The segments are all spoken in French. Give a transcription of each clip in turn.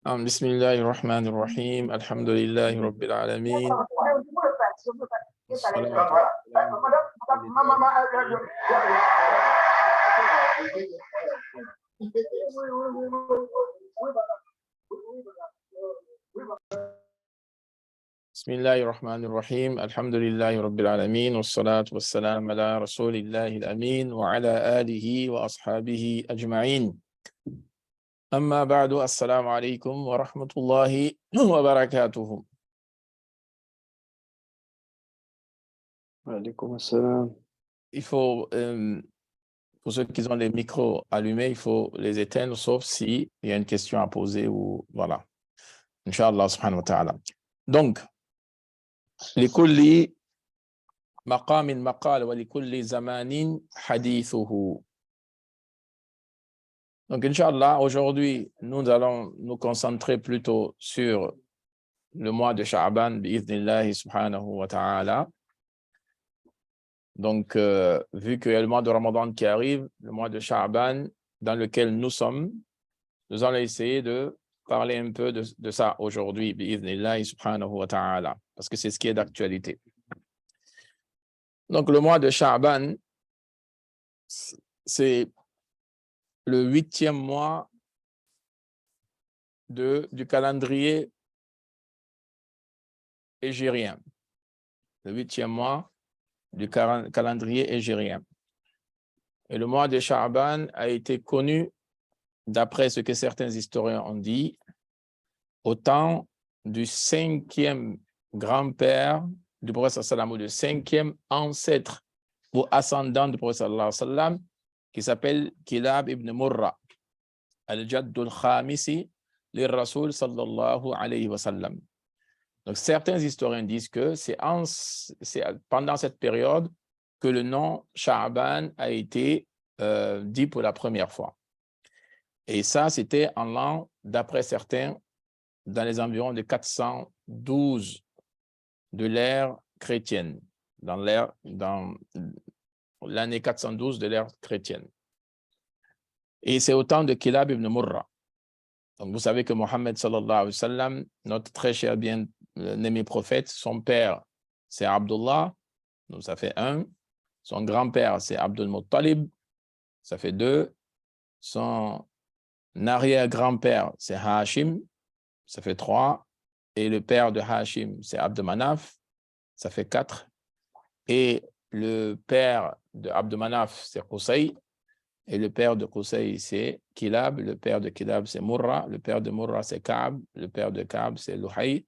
بسم الله الرحمن الرحيم الحمد لله رب العالمين والصلاة والسلام على رسول الله. بسم الله الرحمن الرحيم الحمد لله رب العالمين والصلاة والسلام على رسول الله الأمين وعلى آله وأصحابه أجمعين. أما بعد السلام عليكم ورحمة الله وبركاته. Alaikum assalam. Il faut, pour ceux qui ont les micros allumés, il faut les éteindre, sauf s'il y a une question à poser ou voilà. Inch'Allah subhanahu wa ta'ala. Donc, لكل مقام مقال ولكل زمان حديثه. Donc, Inch'Allah, aujourd'hui, nous allons nous concentrer plutôt sur le mois de Sha'ban, bi'idhnillahi subhanahu wa ta'ala. Donc, vu qu'il y a le mois de Ramadan qui arrive, le mois de Sha'ban dans lequel nous sommes, nous allons essayer de parler un peu de ça aujourd'hui, bi'idhnillahi subhanahu wa ta'ala, parce que c'est ce qui est d'actualité. Donc, le mois de Sha'ban, c'est le 8e mois du calendrier hégirien. Le 8e mois du calendrier hégirien. Et le mois de Sha'ban a été connu, d'après ce que certains historiens ont dit, au temps du 5e grand-père du prophète sallam, ou du 5e ancêtre ou ascendant du prophète sallam, qui s'appelle Kilab ibn Murra, al-Jaddul Khamisi, l'Ir-Rasoul sallallahu alayhi wa sallam. Donc, certains historiens disent que c'est pendant cette période que le nom Sha'ban a été dit pour la première fois. Et ça, c'était en l'an, d'après certains, dans les environs de 412 de l'ère chrétienne, dans l'année 412 de l'ère chrétienne. Et c'est au temps de Kilab ibn Murra. Donc, vous savez que Mohammed sallallahu alayhi wa sallam, notre très cher bien-aimé prophète, son père, c'est Abdullah, donc ça fait 1. Son grand-père, c'est Abdul Muttalib, ça fait 2. Son arrière-grand-père, c'est Hashim, ça fait 3. Et le père de Hashim, c'est Abd Manaf, ça fait 4. Et le père de Abd Manaf, c'est Qusay. Et le père de Qusay, c'est Kilab. Le père de Kilab, c'est Murra. Le père de Murra, c'est Ka'b. Le père de Ka'b, c'est Luhay.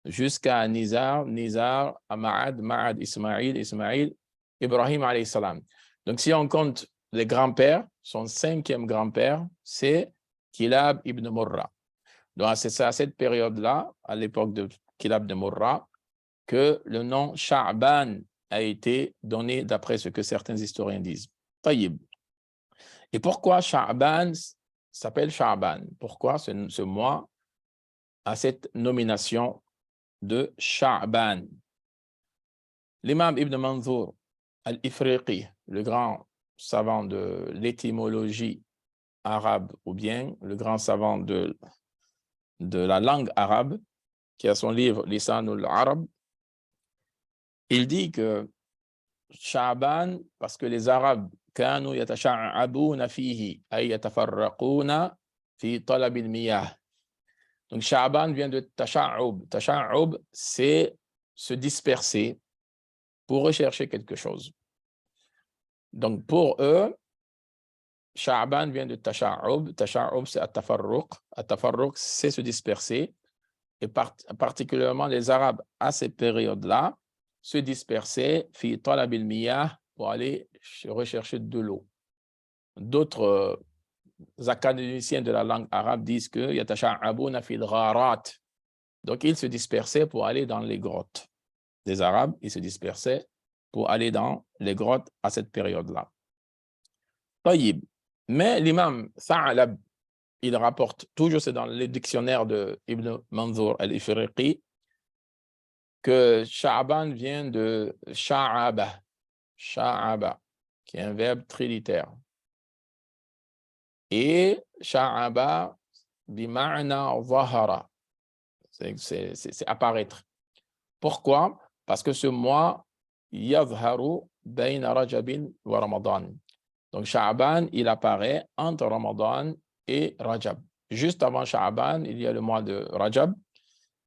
Jusqu'à Nizar, Ma'ad, Ismaïl, Ibrahim alayhi salam. Donc, si on compte les grands-pères, son 5e grand-père, c'est Kilab ibn Murra. Donc, c'est à cette période-là, à l'époque de Kilab de Murra, que le nom Sha'ban a été donné d'après ce que certains historiens disent. Tayyib. Et pourquoi Sha'ban s'appelle Sha'ban? Pourquoi ce mois a cette nomination de Sha'ban? L'imam Ibn Manzour al-Ifriqi, le grand savant de l'étymologie arabe, ou bien le grand savant de la langue arabe, qui a son livre Lisanul Arab, il dit que Sha'ban, parce que les Arabes كانوا يتشعبون فيه أي يتفرقون في طلب المياه. Donc Sha'ban vient de tasha'ub. Tasha'ub, c'est se disperser pour rechercher quelque chose. Donc pour eux, Sha'ban vient de tasha'ub. Tasha'ub, c'est at-tafarruq. At-tafarruq, c'est se disperser. Et particulièrement les Arabes, à cette période-là, se dispersaient fi talab al-miyah, pour aller rechercher de l'eau. D'autres académiciens de la langue arabe disent que yatasha'abuna fil gharat. Donc, ils se dispersaient pour aller dans les grottes. Les Arabes, ils se dispersaient pour aller dans les grottes à cette période-là. Tayyib. Mais l'imam Tha'lab, il rapporte, toujours c'est dans le dictionnaire de Ibn Manzour al-Ifriqi, que Sha'ban vient de Sha'aba. Sha'aba, qui est un verbe trilitaire. Et Sha'aba, bima'na zahara. C'est apparaître. Pourquoi? Parce que ce mois, yadharu bayna Rajabin wa Ramadan. Donc, Sha'ban, il apparaît entre Ramadan et Rajab. Juste avant Sha'ban, il y a le mois de Rajab.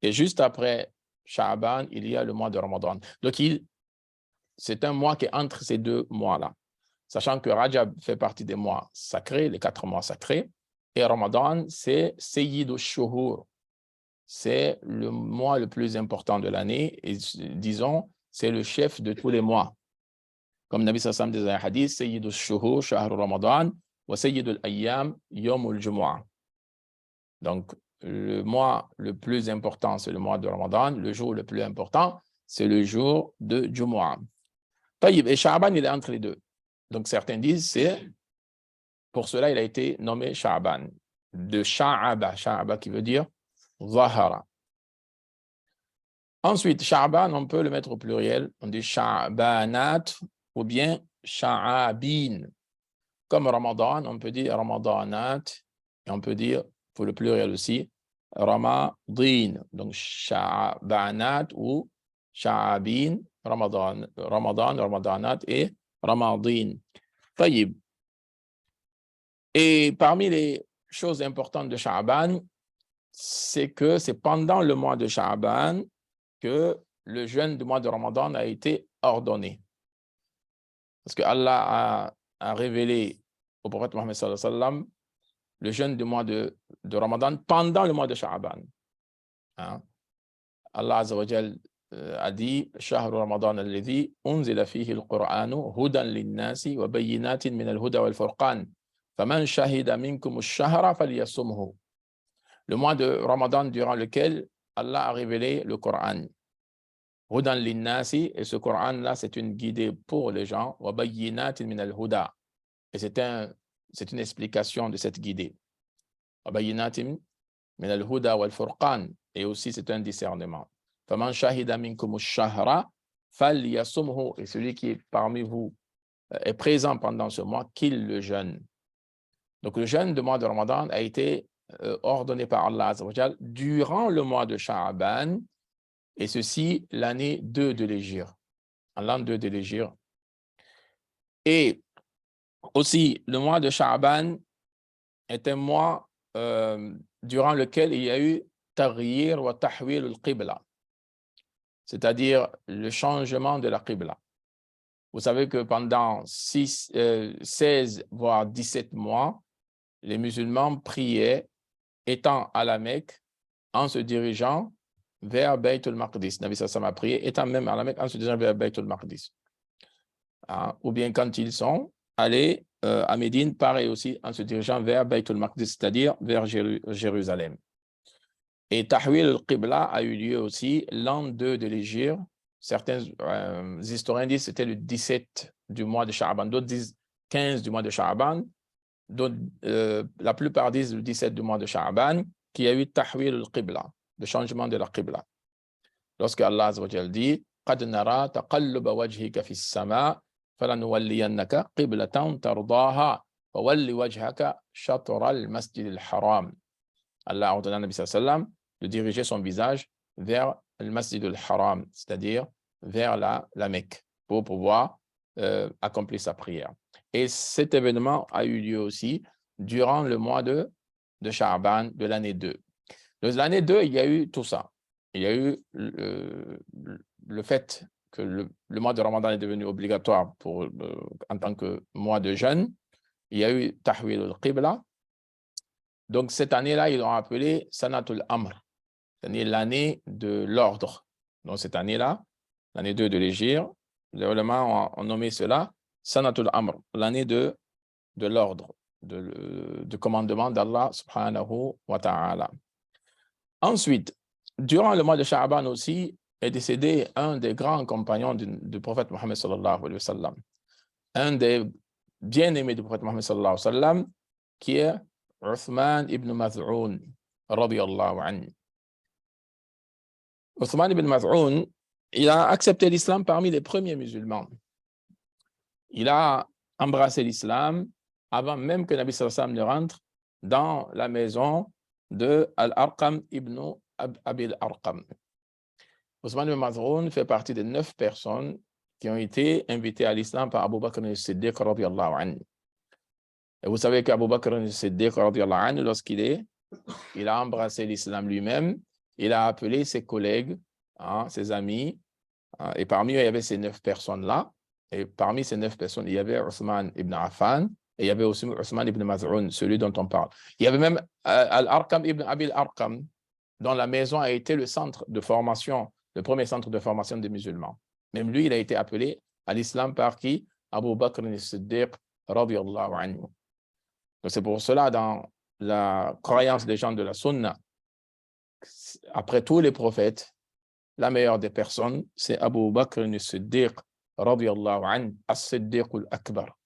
Et juste après Sha'ban, il y a le mois de Ramadan. Donc, c'est un mois qui est entre ces deux mois-là. Sachant que Rajab fait partie des mois sacrés, les 4 mois sacrés. Et Ramadan, c'est Sayyidu Shuhur. C'est le mois le plus important de l'année. Et disons, c'est le chef de tous les mois. Comme Nabi Sassam disait un hadith, Sayyidu Shuhur, Shahru Ramadan, wa Sayyidu al-Ayyam, Yomul Jumu'ah. Donc, le mois le plus important, c'est le mois de Ramadan. Le jour le plus important, c'est le jour de Jumu'ah. Et Sha'ban, il est entre les deux. Donc, certains disent, c'est pour cela, il a été nommé Sha'ban. De Sha'aba, Sha'aba qui veut dire Zahara. Ensuite, Sha'ban, on peut le mettre au pluriel. On dit Sha'banat ou bien Sha'abin. Comme Ramadan, on peut dire Ramadanat. Et on peut dire, pour le pluriel aussi, Ramadin. Donc, Sha'banat ou Sha'abin, Ramadan, Ramadanat et Ramadin. Taïb. Et parmi les choses importantes de Sha'ban, c'est que c'est pendant le mois de Sha'ban que le jeûne du mois de Ramadan a été ordonné. Parce que Allah a révélé au prophète Mohammed sallallahu alayhi wa sallam le jeûne du mois de Ramadan pendant le mois de Sha'ban. Hein? Allah Azza wa Jal a dit « Shahru Ramadan alladhi unzila fihi al-Qur'anu hudan lin-nasi wa bayyinatin min al-huda wal-furqan. Faman shahida minkum ash-shahra falyasumhu » Le mois de Ramadan durant lequel Allah a révélé le Coran. Hudan lin-nasi, et ce Coran-là, c'est une guidée pour les gens. Wa bayyinatin min al-huda. Et c'est une explication de cette guidée. Wa bayyinatin min al-huda wal-furqan. Et aussi, c'est un discernement. Faman shahida minkum ash-shahra falyasumhu. Et celui qui est parmi vous est présent pendant ce mois, qu'il le jeûne. Donc, le jeûne du mois de Ramadan a été ordonné par Allah Azza wa Jal durant le mois de Sha'ban, et ceci l'année 2 de l'Hégire, en l'an 2 de l'Hégire. Et aussi, le mois de Sha'ban est un mois durant lequel il y a eu Taghyir wa Tahwil al-Qibla, c'est-à-dire le changement de la Qibla. Vous savez que pendant 16 voire 17 mois, les musulmans priaient étant à la Mecque en se dirigeant vers Bayt al-Maqdis. Nabi Sassam a prié, étant même à la Mecque en se dirigeant vers Bayt al-Maqdis. Ou bien quand ils sont allés à Médine, pareil aussi en se dirigeant vers Bayt al-Maqdis, c'est-à-dire vers Jérusalem. Et Tahwil al-Qibla a eu lieu aussi l'an 2 de l'Hégire. Certains historiens disent que c'était le 17 du mois de Sha'ban, d'autres disent 15 du mois de Sha'ban. La plupart disent le 17 du mois de Sha'ban, qui a eu Tahwil al-Qibla, le changement de la Qibla. Lorsque Allah Azza wa Jal dit قَدْ نَرَى تَقَلُّبَ وَجْهِكَ فِي السَّمَاءِ فَلَنُوَلِّيَنَّكَ قِبْلَةً تَرْضَاهَا فَوَلِّ وَجْهَكَ شَطْرَ الْمَسْجِدِ الْحَرَامِ. Allah a ordonné à Nabi sallallahu alayhi wa sallam de diriger son visage vers le Masjid al-Haram, c'est-à-dire vers la Mecque, pour pouvoir accomplir sa prière. Et cet événement a eu lieu aussi durant le mois de Sha'ban de l'année 2. Dans l'année 2, il y a eu tout ça. Il y a eu le fait que le mois de Ramadan est devenu obligatoire en tant que mois de jeûne. Il y a eu Tahwil al-Qibla. Donc, cette année-là, ils l'ont appelé Sanatul Amr, c'est-à-dire l'année de l'ordre. Donc, cette année-là, l'année 2 de l'Hégire, les ulama ont nommé cela Sanatul Amr, l'année de l'ordre, de commandement d'Allah subhanahu wa ta'ala. Ensuite, durant le mois de Sha'ban aussi, est décédé un des grands compagnons du prophète Mohammed sallallahu alayhi wa sallam, un des bien-aimés du prophète Mohammed sallallahu alayhi wa sallam, qui est Uthman ibn Maz'un, radiyallahu anhu. Uthman ibn Maz'un, il a accepté l'islam parmi les premiers musulmans. Il a embrassé l'islam avant même que Nabi sallallahu alayhi wa sallam ne rentre dans la maison de Al-Arqam ibn Abil Arqam. Othman ibn Maz'un fait partie des 9 personnes qui ont été invitées à l'islam par Abu Bakr al-Siddiq radiyallahu anhu. Et vous savez qu'Abu Bakr al-Siddiq radiyallahu anhu, il a embrassé l'islam lui-même, il a appelé ses collègues, ses amis, et parmi eux, il y avait ces 9 personnes-là. Et parmi ces 9 personnes, il y avait Othman ibn Affan, et il y avait aussi Othman ibn Maz'un, celui dont on parle. Il y avait même Al-Arqam ibn Abil Arqam, dont la maison a été le centre de formation, le premier centre de formation des musulmans. Même lui, il a été appelé à l'islam par qui? Abu Bakr al-Siddiq, radiyallahu anhu. Donc c'est pour cela, dans la croyance des gens de la Sunna, après tous les prophètes, la meilleure des personnes, c'est Abu Bakr al-Siddiq, radiyallahu anhu, as-Siddiq al-Akbar.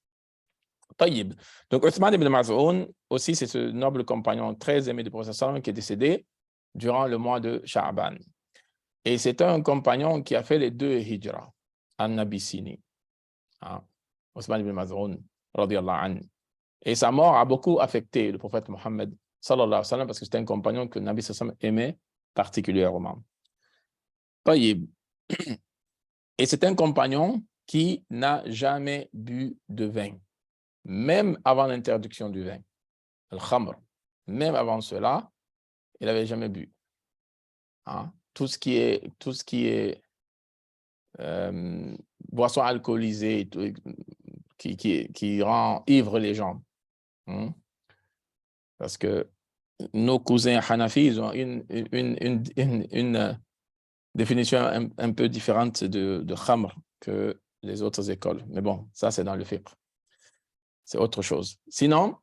Tayyib. Donc Othman ibn Maz'un, aussi, c'est ce noble compagnon très aimé du prophète sallallahu qui est décédé durant le mois de Sha'ban. Et c'est un compagnon qui a fait les 2 hijras en Abyssinie. Othman ibn Maz'un, radiyallahu anhu. Et sa mort a beaucoup affecté le prophète Mohammed sallallahu alayhi wa sallam parce que c'était un compagnon que le Nabi sallallahu alayhi wa sallam aimait particulièrement. Tayyib. Et c'est un compagnon qui n'a jamais bu de vin, même avant l'interdiction du vin, al-khamr. Même avant cela, il n'avait jamais bu. Tout ce qui est boisson alcoolisée qui rend ivre les gens. Parce que nos cousins Hanafi, ils ont une définition un peu différente de khamr que les autres écoles. Mais bon, ça c'est dans le fiqh. C'est autre chose. Sinon,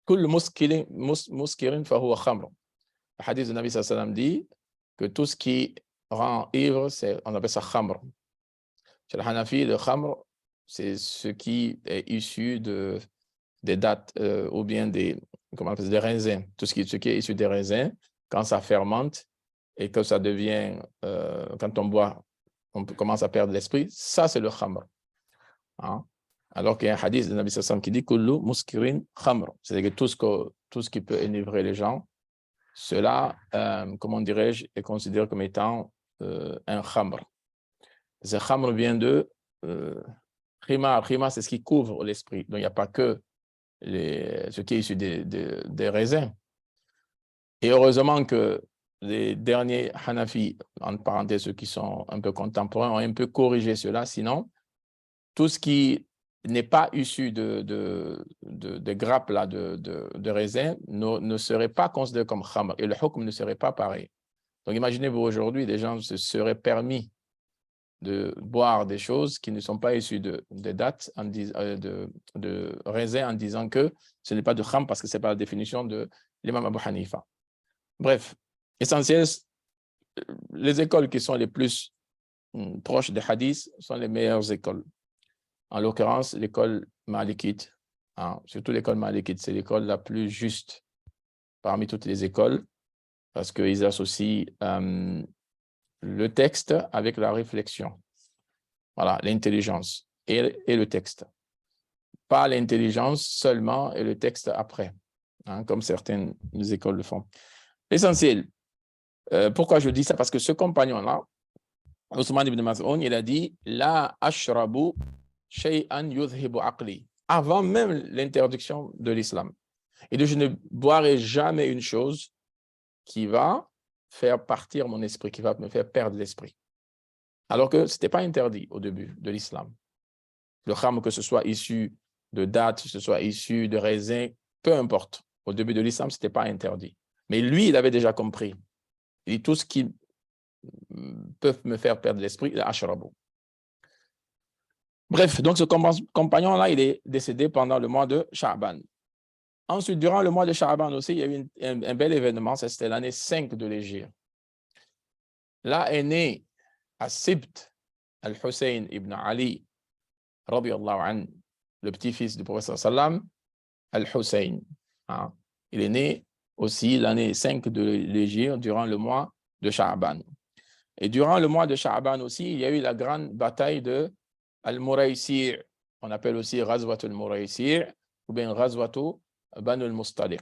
كل مسكر فهو خمر. Le hadith de Nabi sallallahu alayhi wa sallam dit que tout ce qui rend ivre, on appelle ça khamr. Chez le Hanafi, le khamr, c'est ce qui est issu des dattes ou bien des raisins. Tout ce qui est issu des raisins, quand ça fermente et que ça devient, quand on boit, on commence à perdre l'esprit, ça c'est le khamr. Alors qu'il y a un hadith de Nabi sallallahu alayhi wa sallam qui dit kullu muskirin khamr, c'est-à-dire que tout ce qui peut enivrer les gens, cela, comment dirais-je, est considéré comme étant un khamr. Ce khamr vient de khimar. Khimar, c'est ce qui couvre l'esprit. Donc, il n'y a pas que ce qui est issu des raisins. Et heureusement que les derniers Hanafi, entre parenthèses, ceux qui sont un peu contemporains, ont un peu corrigé cela. Sinon, tout ce qui n'est pas issu de grappes là, de raisins ne serait pas considéré comme khamr. Et le hukm ne serait pas pareil. Donc, imaginez-vous aujourd'hui, des gens se seraient permis de boire des choses qui ne sont pas issues de dattes, de raisins, en disant que ce n'est pas de khamr parce que ce n'est pas la définition de l'imam Abu Hanifa. Bref, essentiel, les écoles qui sont les plus proches des hadiths sont les meilleures écoles. En l'occurrence, l'école malikite, surtout l'école malikite, c'est l'école la plus juste parmi toutes les écoles parce qu'ils associent le texte avec la réflexion. Voilà, l'intelligence et le texte. Pas l'intelligence seulement et le texte après, comme certaines écoles le font. L'essentiel, pourquoi je dis ça? Parce que ce compagnon-là, Othman ibn Maz'un, il a dit « La ashrabu shay'an yudhibu aqli » avant même l'interdiction de l'islam. Et donc, je ne boirai jamais une chose qui va faire partir mon esprit, qui va me faire perdre l'esprit. Alors que ce n'était pas interdit au début de l'islam. Le khamr, que ce soit issu de dattes, que ce soit issu de raisins, peu importe. Au début de l'islam, ce n'était pas interdit. Mais lui, il avait déjà compris. Il dit tout ce qui peut me faire perdre l'esprit, il ashrabu. Bref, donc ce compagnon-là, il est décédé pendant le mois de Sha'ban. Ensuite, durant le mois de Sha'ban aussi, il y a eu un bel événement, c'était l'année 5 de l'Hégire. Là est né à Sibt al-Hussein ibn Ali, radiyallahu anhu, le petit-fils du prophète sallam, al-Hussein. Il est né aussi l'année 5 de l'Hégire, durant le mois de Sha'ban. Et durant le mois de Sha'ban aussi, il y a eu la grande bataille de Al-Muraysir. On appelle aussi Ghazwat al-Muraysir ou bien Ghazwat Banu al-Mustaliq.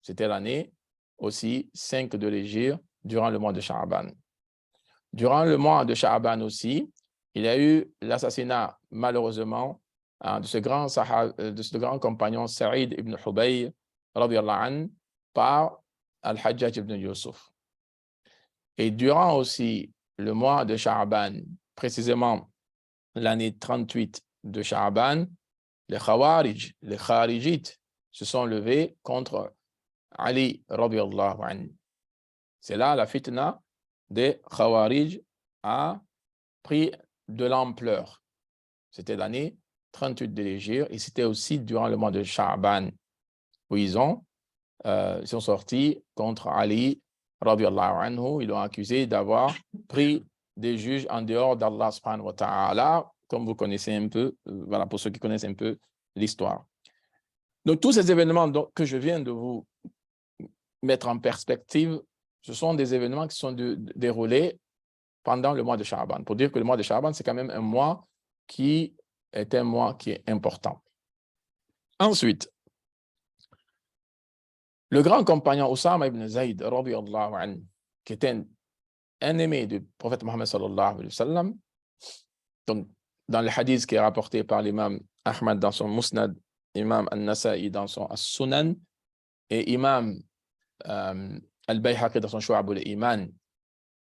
C'était l'année aussi 5 de l'Hégire, durant le mois de Sha'ban. Durant le mois de Sha'ban aussi, il y a eu l'assassinat, malheureusement, de ce grand compagnon Saïd ibn Hubayy, radiyallahu anhu, par Al-Hajjaj ibn Yusuf. Et durant aussi le mois de Sha'ban, précisément l'année 38 de Sha'ban, les Khawarij, les Kharijites, se sont levés contre Ali, radiyallahu anhu. C'est là la fitna des Khawarij a pris de l'ampleur. C'était l'année 38 de l'Hégire et c'était aussi durant le mois de Sha'ban où ils sont sortis contre Ali, radiyallahu anhu. Ils l'ont accusé d'avoir pris des juges en dehors d'Allah subhanahu wa ta'ala, comme vous connaissez un peu, voilà, pour ceux qui connaissent un peu l'histoire. Donc, tous ces événements que je viens de vous mettre en perspective, ce sont des événements qui sont déroulés pendant le mois de Sha'ban. Pour dire que le mois de Sha'ban, c'est quand même un mois qui est important. Ensuite, le grand compagnon Oussama ibn Zayd, radiyallahu anhu, qui était un ennemi du prophète Mohammed sallallahu alayhi wa sallam, donc dans le hadith qui est rapporté par l'imam Ahmad dans son Musnad, imam An-Nasa'i dans son As-Sunan et imam Al-Bayhaqi dans son Shu'ab al-Iman,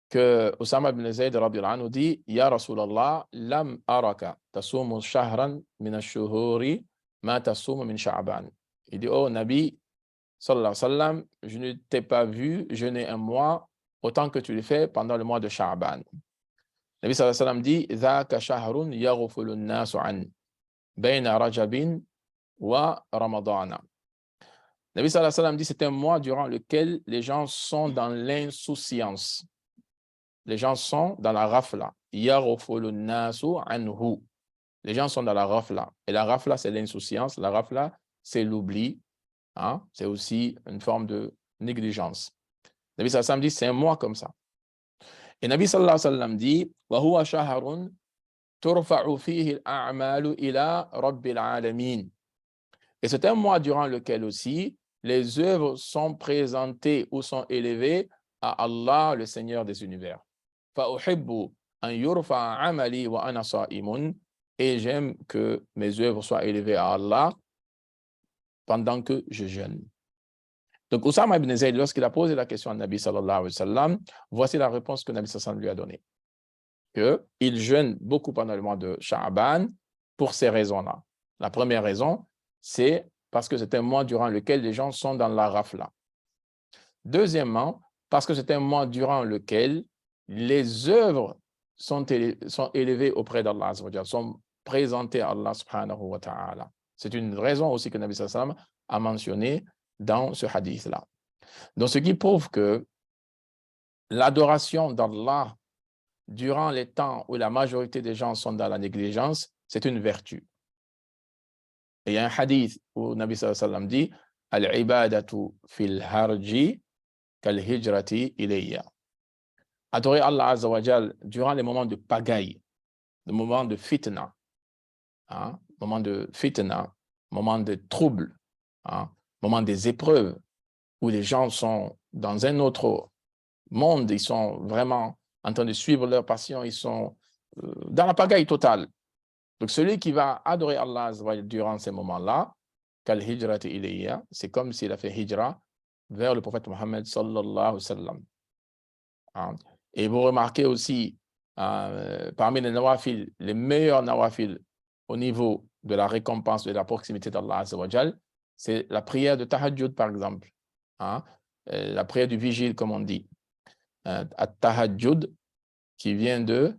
que Oussama ibn Zayd radiyallahu anhu dit: Ya Rasulallah, lam araka tasumu shahran min ash-shuhuri ma tasumu min Sha'ban. Il dit: oh Nabi sallallahu alayhi wa sallam, je ne t'ai pas vu jeûner un mois autant que tu le fais pendant le mois de Sha'ban. Nabi sallallahu alayhi wa sallam dit: Dhaka shahrun yaghfulu an-nasu an bayna Rajabin wa Ramadana. Nabi sallallahu alayhi wa sallam dit: c'est un mois durant lequel les gens sont dans l'insouciance. Les gens sont dans la rafla. Yaghfulu an-nasu anhu. Les gens sont dans la rafla. Et la rafla, c'est l'insouciance. La rafla, c'est l'oubli. Hein? C'est aussi une forme de négligence. Nabi sallallahu alayhi wa sallam dit: c'est un mois comme ça. Et Nabi sallallahu alayhi wa sallam dit: wa huwa shahrun turfa'u fihi al-a'malu ila rabbil alamin. Et c'est un mois durant lequel aussi les œuvres sont présentées ou sont élevées à Allah, le Seigneur des univers. فَأُحِبُّ أَنْ يُرْفَعَ عَمَلِي وَأَنَا صَائِمٌ. Et j'aime que mes œuvres soient élevées à Allah pendant que je jeûne. Donc, Oussama ibn Zayd, lorsqu'il a posé la question à Nabi sallallahu alayhi wa sallam, voici la réponse que Nabi sallallahu alayhi wa sallam lui a donnée. Qu'il jeûne beaucoup pendant le mois de Sha'ban pour ces raisons-là. La première raison, c'est parce que c'est un mois durant lequel les gens sont dans la rafla. Deuxièmement, parce que c'est un mois durant lequel les œuvres sont élevées auprès d'Allah, sont présentées à Allah subhanahu wa ta'ala. C'est une raison aussi que Nabi sallallahu alayhi wa sallam a mentionné dans ce hadith-là. Donc, ce qui prouve que l'adoration d'Allah durant les temps où la majorité des gens sont dans la négligence, c'est une vertu. Et il y a un hadith où Nabi sallallahu alayhi wa sallam dit: Al-ibadatu fil harji kal-hijrati ilayya. Adorer Allah Azza wa Jal durant les moments de pagaille, les moments de fitna, hein, moments de trouble, hein, moments des épreuves, où les gens sont dans un autre monde, ils sont vraiment en train de suivre leur passion, ils sont dans la pagaille totale. Donc, celui qui va adorer Allah durant ces moments-là, kal-hijrati ilayya, c'est comme s'il a fait hijra vers le prophète Mohammed sallallahu alayhi wa sallam. Hein. Et vous remarquez aussi, parmi les nawafil, les meilleurs nawafil au niveau de la récompense, de la proximité d'Allah Azza wa Jal, c'est la prière de tahajjud, par exemple. Hein. La prière du vigile, comme on dit. At-tahajjud, qui vient de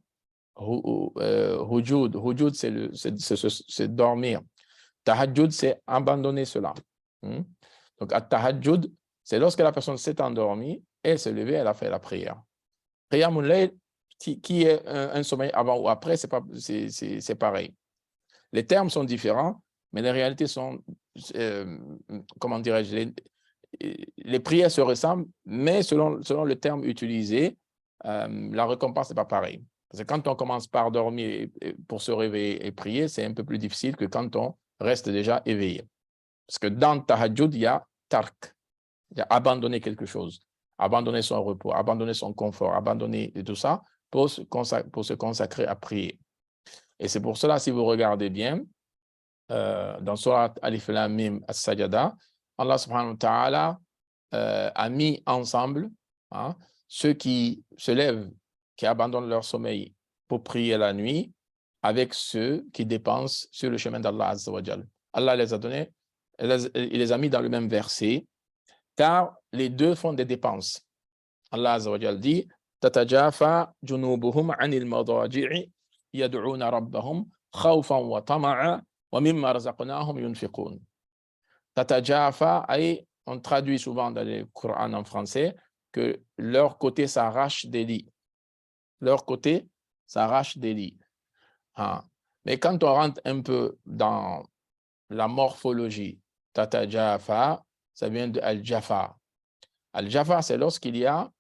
hujud. Hujud, c'est dormir. Tahajjud, c'est abandonner cela. Donc, at-tahajjud, c'est lorsque la personne s'est endormie, elle s'est levée, elle a fait la prière. Qiyamul layl, qui est un sommeil avant ou après, c'est pareil. Les termes sont différents, mais les réalités sont, comment dirais-je, les prières se ressemblent, mais selon le terme utilisé, la récompense n'est pas pareille. Parce que quand on commence par dormir pour se réveiller et prier, c'est un peu plus difficile que quand on reste déjà éveillé. Parce que dans tahajjud, il y a tark. abandonner quelque chose, abandonner son repos, abandonner son confort, abandonner tout ça pour se consacrer à prier. Et c'est pour cela, si vous regardez bien, dans Surat Alif Lam Mim As-Sajada, Allah subhanahu wa ta'ala a mis ensemble ceux qui se lèvent, qui abandonnent leur sommeil pour prier la nuit, avec ceux qui dépensent sur le chemin d'Allah Azza wa Jal. Allah les a donnés, il les a mis dans le même verset, car les deux font des dépenses. Allah Azza wa Jal dit Tatajafa junubuhum anil madaji'i yad'una rabbahum khawfan wa tama'a wa mimma razaqnahum yunfiqun. Tatajafa, on traduit souvent dans le Coran en français que leur côté s'arrache des lits. Leur côté s'arrache des lits. Mais quand on rentre un peu dans la morphologie, Tatajafa, ça vient de Al-Jafa. Al-Jafa, c'est lorsqu'il y a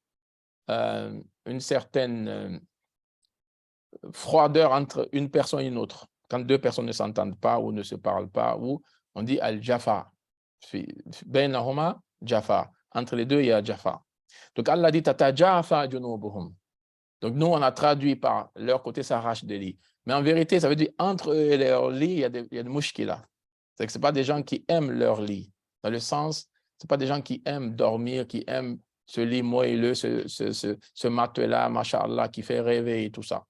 une certaine froideur entre une personne et une autre. Quand deux personnes ne s'entendent pas ou ne se parlent pas, ou on dit Al-Jafa. Bainahuma Jafa. Entre les deux, il y a Jafa. Donc Allah dit Tatajafa junubuhum. Donc nous, on a traduit par leur côté s'arrache des lits. Mais en vérité, ça veut dire entre eux et leur lit, il y a des mouchkila. C'est que ce pas des gens qui aiment leur lit. Dans le sens, ce pas des gens qui aiment dormir, qui aiment ce lit moelleux, ce matelas, machallah, qui fait rêver et tout ça.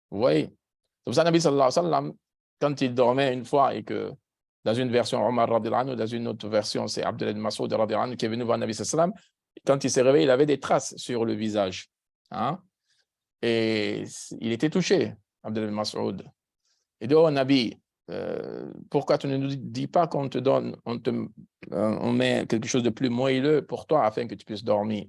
Vous voyez? C'est pour ça, Nabi sallallahu alayhi wa sallam, quand il dormait une fois et que dans une version, Omar radiallahu anhu, dans une autre version, c'est Abdullah ibn Mas'ud radiallahu anhu qui est venu voir Nabi sallallahu alayhi wa sallam, quand il s'est réveillé, il avait des traces sur le visage. Et il était touché, Abdullah ibn Mas'ud. Il dit, oh Nabi, pourquoi tu ne nous dis pas qu'on te donne, on met quelque chose de plus moelleux pour toi afin que tu puisses dormir.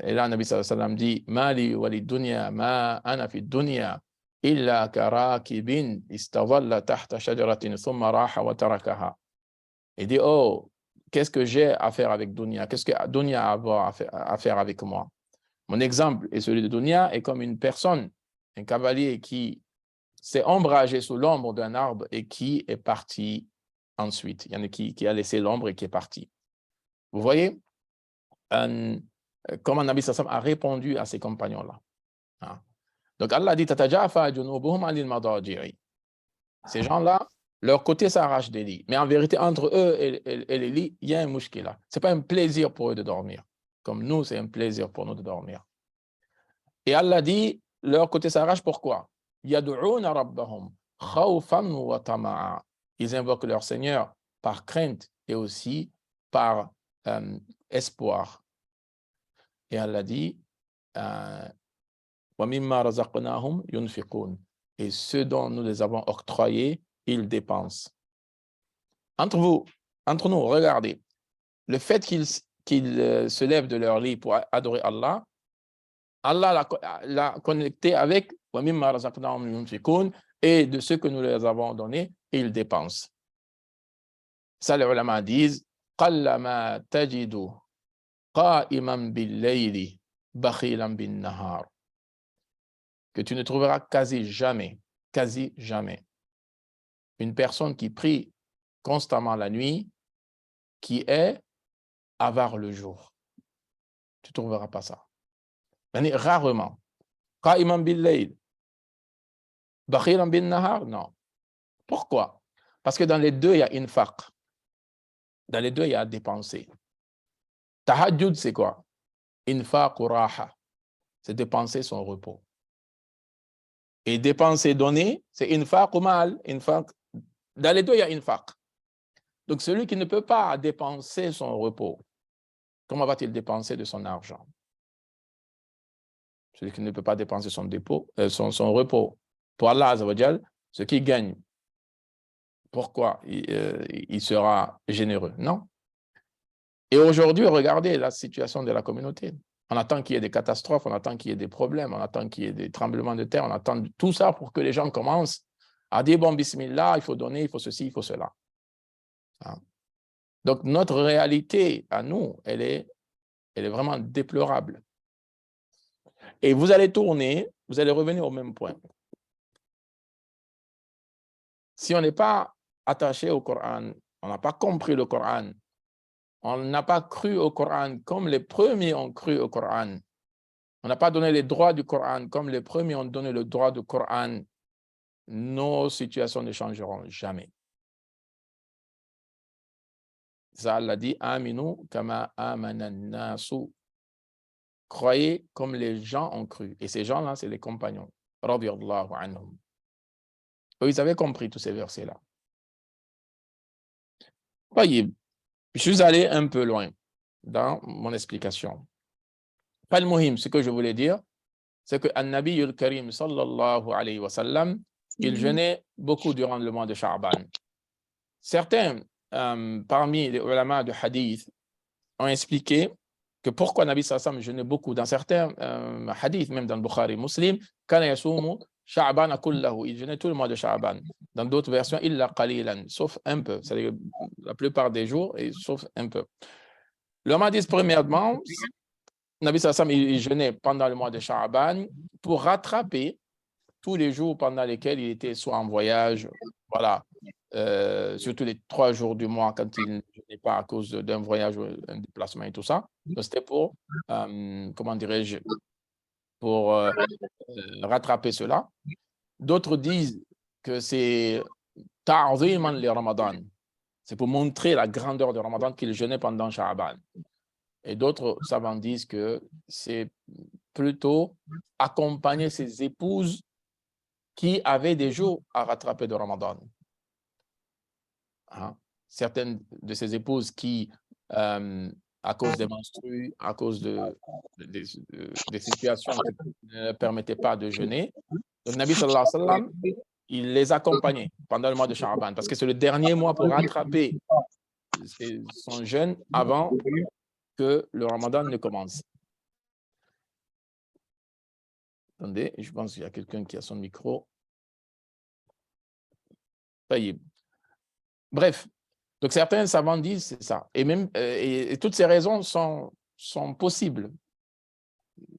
Et là, Nabi sallallahu alayhi wa sallam dit, Mali wali dunya ma ana fi dunya illa karakibin istawalla tahta shajaratin thumma raha wa tarakaha. Il dit, oh, qu'est-ce que j'ai à faire avec dunya? Qu'est-ce que dunya a à faire avec moi? Mon exemple et celui de dunya est comme une personne, un cavalier qui s'est ombragé sous l'ombre d'un arbre et qui est parti ensuite. Il y en a qui a laissé l'ombre et qui est parti. Vous voyez comment Nabi sallallahu alayhi wa sallam a répondu à ces compagnons-là. Donc Allah dit Tatajafa junubuhum anil madaji'i. Ces gens-là, leur côté s'arrache des lits. Mais en vérité, entre eux et les lits, il y a un mouchkila. Ce n'est pas un plaisir pour eux de dormir. Comme nous, c'est un plaisir pour nous de dormir. Et Allah dit, leur côté s'arrache, pourquoi? Yad'una rabbahum khawfan wa tama'a. Ils invoquent leur Seigneur par crainte et aussi par espoir. Et Allah dit, wa mimma razaqnahum yunfiqun. Et ceux dont nous les avons octroyés, ils dépensent. Entre nous, regardez, le fait qu'ils se lèvent de leur lit pour adorer Allah, Allah l'a connecté avec wa mimma razaqnahum yunfiqun, et de ce que nous les avons donné, ils dépensent. Ça, les ulama disent, qallama tajidu qa'iman bil-layli bakhilan bin-nahar. Que tu ne trouveras quasi jamais, une personne qui prie constamment la nuit, qui est avare le jour. Tu ne trouveras pas ça. Rarement. Qa'iman bil-layl, bakhilan bin-nahar, non. Pourquoi? Parce que dans les deux, il y a infaq. Dans les deux, il y a dépenser. Tahajjud, c'est quoi? Infaq ou raha. C'est dépenser son repos. Et dépenser, donner, c'est infaq ou mal. Infaq. Dans les deux, il y a infaq. Donc, celui qui ne peut pas dépenser son repos, comment va-t-il dépenser de son argent? Celui qui ne peut pas dépenser son repos pour Allah Azza wa Jal, ce qui gagne, pourquoi il sera généreux? Non. Et aujourd'hui, regardez la situation de la communauté. On attend qu'il y ait des catastrophes, on attend qu'il y ait des problèmes, on attend qu'il y ait des tremblements de terre, on attend tout ça pour que les gens commencent à dire, bon, bismillah, il faut donner, il faut ceci, il faut cela. Donc, notre réalité à nous, elle est vraiment déplorable. Et vous allez tourner, vous allez revenir au même point. Si on n'est pas attaché au Coran, on n'a pas compris le Coran, On n'a pas cru au Coran comme les premiers ont cru au Coran. On n'a pas donné les droits du Coran comme les premiers ont donné le droit du Coran. Nos situations ne changeront jamais. Ça, Allah dit, Aminu kama amana nasu. Croyez comme les gens ont cru. Et ces gens-là, c'est les compagnons. Radiyallahu anhum. Eux, ils avaient compris tous ces versets-là. Voyez, je suis allé un peu loin dans mon explication. Pas le muhim, ce que je voulais dire, c'est que An-Nabi al-Karim sallallahu alayhi wa sallam, il jeûnait beaucoup durant le mois de Sha'ban. Certains, parmi les ulama de hadith, ont expliqué que pourquoi Nabi sallallahu alayhi wa sallam jeûnait beaucoup. Dans certains hadiths, même dans le Bukhari Muslim, kana yasumu Sha'ban kullahu, il jeûnait tout le mois de Sha'ban. Dans d'autres versions, illa qalilan, sauf un peu, c'est-à-dire la plupart des jours, et sauf un peu. Le hadith, premièrement, Nabi sallallahu alayhi wa sallam, il jeûnait pendant le mois de Sha'ban pour rattraper tous les jours pendant lesquels il était soit en voyage, voilà, surtout les 3 jours du mois quand il ne jeûnait pas à cause d'un voyage ou un déplacement et tout ça. Donc, c'était pour, comment dirais-je, pour rattraper cela. D'autres disent que c'est ta'ziman li Ramadan. C'est pour montrer la grandeur de Ramadan qu'il jeûnait pendant Sha'ban. Et d'autres savants disent que c'est plutôt accompagner ses épouses qui avaient des jours à rattraper de Ramadan. Hein? Certaines de ces épouses qui, à cause des menstrues, à cause des situations qui ne permettaient pas de jeûner, donc Nabi sallallahu alayhi wa sallam, il les accompagnait pendant le mois de Sha'ban, parce que c'est le dernier mois pour rattraper son jeûne avant que le Ramadan ne commence. Attendez, je pense qu'il y a quelqu'un qui a son micro. Bref, donc certains savants disent c'est ça. Et, même, et toutes ces raisons sont possibles.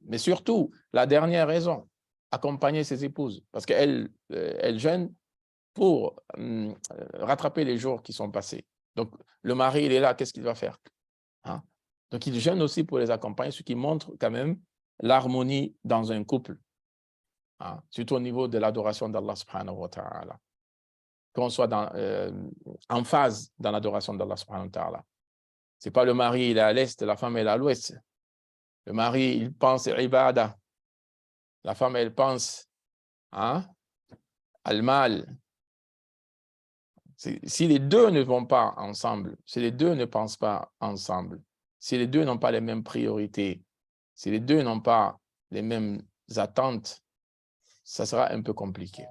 Mais surtout, la dernière raison, accompagner ses épouses, parce qu'elles jeûnent pour rattraper les jours qui sont passés. Donc, le mari, il est là, qu'est-ce qu'il va faire? Hein? Donc, il jeûne aussi pour les accompagner, ce qui montre quand même l'harmonie dans un couple. Hein? Surtout au niveau de l'adoration d'Allah subhanahu wa ta'ala. Qu'on soit en phase dans l'adoration d'Allah subhanahu wa ta'ala. Ce n'est pas le mari, il est à l'est, la femme, elle est à l'ouest. Le mari, il pense ibada. La femme, elle pense al-mal. Si les deux ne vont pas ensemble, si les deux ne pensent pas ensemble, si les deux n'ont pas les mêmes priorités, si les deux n'ont pas les mêmes attentes, ça sera un peu compliqué.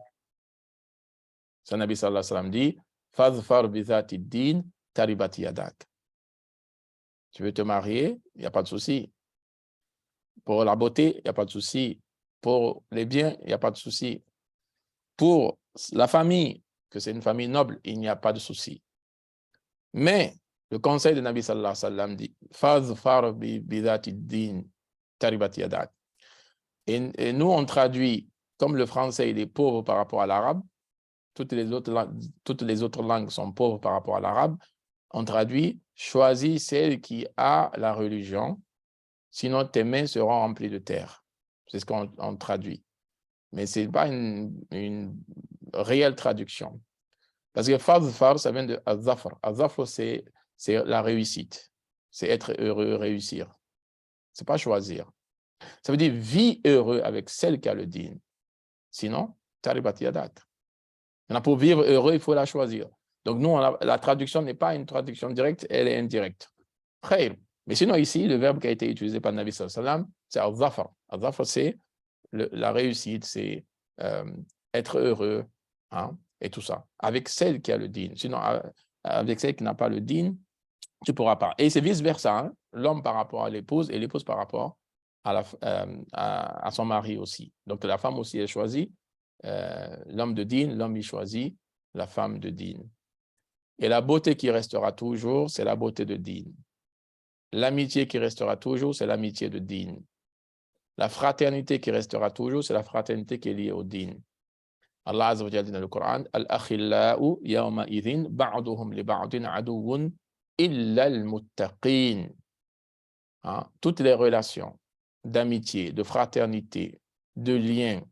Ça, Nabi sallallahu alayhi wa sallam dit, Fadfar bizati din taribati yadak. Tu veux te marier, il n'y a pas de souci. Pour la beauté, il n'y a pas de souci. Pour les biens, il n'y a pas de souci. Pour la famille, que c'est une famille noble, il n'y a pas de souci. Mais le conseil de Nabi sallallahu alayhi wa sallam dit, Fadfar bizati din taribati yadak. Et nous, on traduit, comme le français, il est pauvre par rapport à l'arabe, toutes les autres langues sont pauvres par rapport à l'arabe, on traduit « choisis celle qui a la religion, sinon tes mains seront remplies de terre ». C'est ce qu'on traduit. Mais ce n'est pas une réelle traduction. Parce que « fadfar », ça vient de « azafar ». Azafar, c'est la réussite. C'est être heureux, réussir. Ce n'est pas choisir. Ça veut dire « vis heureux avec celle qui a le din ». Sinon, taribat yadak. Pour vivre heureux, il faut la choisir. Donc, nous, la traduction n'est pas une traduction directe, elle est indirecte. Mais sinon, ici, le verbe qui a été utilisé par Nabi sallallahu alayhi wa sallam, c'est al-zafar. Al-zafar, c'est la réussite, c'est être heureux, et tout ça. Avec celle qui a le din. Sinon, avec celle qui n'a pas le din, tu ne pourras pas. Et c'est vice-versa. L'homme par rapport à l'épouse et l'épouse par rapport à son mari aussi. Donc, la femme aussi est choisie. L'homme de din, l'homme il choisit la femme de din. Et la beauté qui restera toujours, c'est la beauté de din. L'amitié qui restera toujours, c'est l'amitié de din. La fraternité qui restera toujours, c'est la fraternité qui est liée au din. Allah Azza wa Jalla dit dans le Coran, Al-akhillau yawma idhin ba'duhum li ba'din aduwwun illa al-muttaqin. Toutes les relations d'amitié, de fraternité, de lien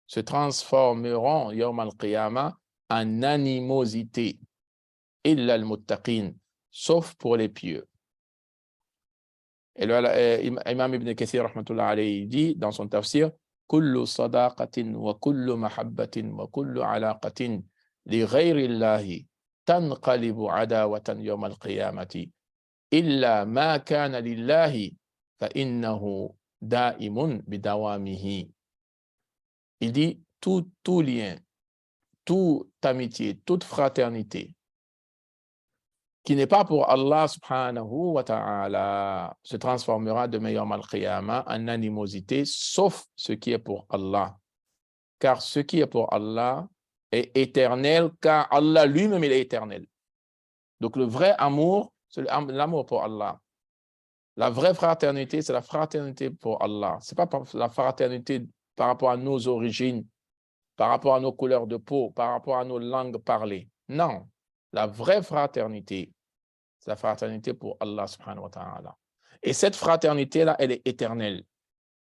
se transformeront yawm al-qiyamah en animosité, illa al-muttaqin, sauf pour les pieux. Et l'imam Ibn Kathir rahmatullah alayhi dit dans son tafsir, kullu sadaqatin wa kullu mahabbatin wa kullu alaqatin li ghayri Allahi tanqalibu adawatan yawm al-qiyamati illa ma kana lillahi fa innahu da'imun bidawamihi. Il dit tout lien, toute amitié, toute fraternité qui n'est pas pour Allah subhanahu wa ta'ala se transformera de yawm al-qiyamah en animosité, sauf ce qui est pour Allah. Car ce qui est pour Allah est éternel, car Allah lui-même il est éternel. Donc le vrai amour, c'est l'amour pour Allah. La vraie fraternité, c'est la fraternité pour Allah. Ce n'est pas la fraternité par rapport à nos origines, par rapport à nos couleurs de peau, par rapport à nos langues parlées. Non, la vraie fraternité, c'est la fraternité pour Allah subhanahu wa ta'ala. Et cette fraternité-là, elle est éternelle.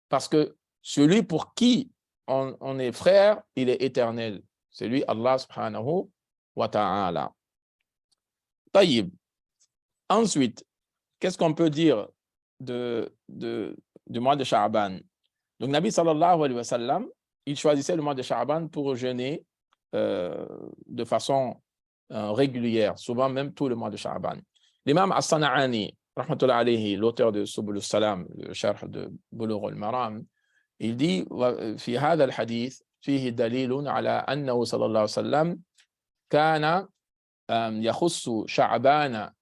Parce que celui pour qui on est frère, il est éternel. C'est lui, Allah subhanahu wa ta'ala. Taïb. Ensuite, qu'est-ce qu'on peut dire du mois de Sha'ban? Donc, Nabi sallallahu alayhi wa sallam, il choisissait le mois de Sha'ban pour jeûner de façon régulière, souvent même tout le mois de Sha'ban. L'imam As-Sana'ani, rahmatullah alayhi, l'auteur de Subul Salam, le sharh de Bulugh al-Maram, il dit في هذا الحديث فيه دليل على أنه صلى الله عليه وسلم كان يخص شعبان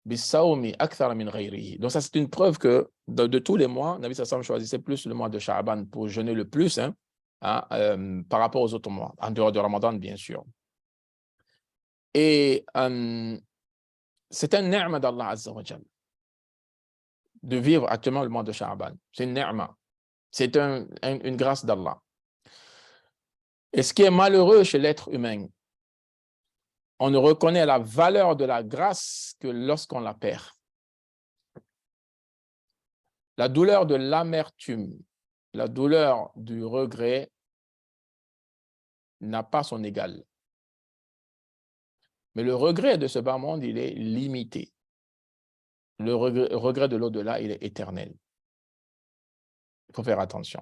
بالصوم أكثر من غيره. Donc ça c'est une preuve que de tous les mois, Nabi sallallahu alayhi wa sallam choisissait plus le mois de Sha'ban pour jeûner le plus par rapport aux autres mois, en dehors de Ramadan bien sûr. Et c'est un ni'ma d'Allah Azza wa Jal de vivre actuellement le mois de Sha'ban. C'est une ni'ma. C'est une grâce d'Allah. Et ce qui est malheureux chez l'être humain, on ne reconnaît la valeur de la grâce que lorsqu'on la perd. La douleur de l'amertume, la douleur du regret n'a pas son égal. Mais le regret de ce bas monde, il est limité. Le regret de l'au-delà, il est éternel. Il faut faire attention.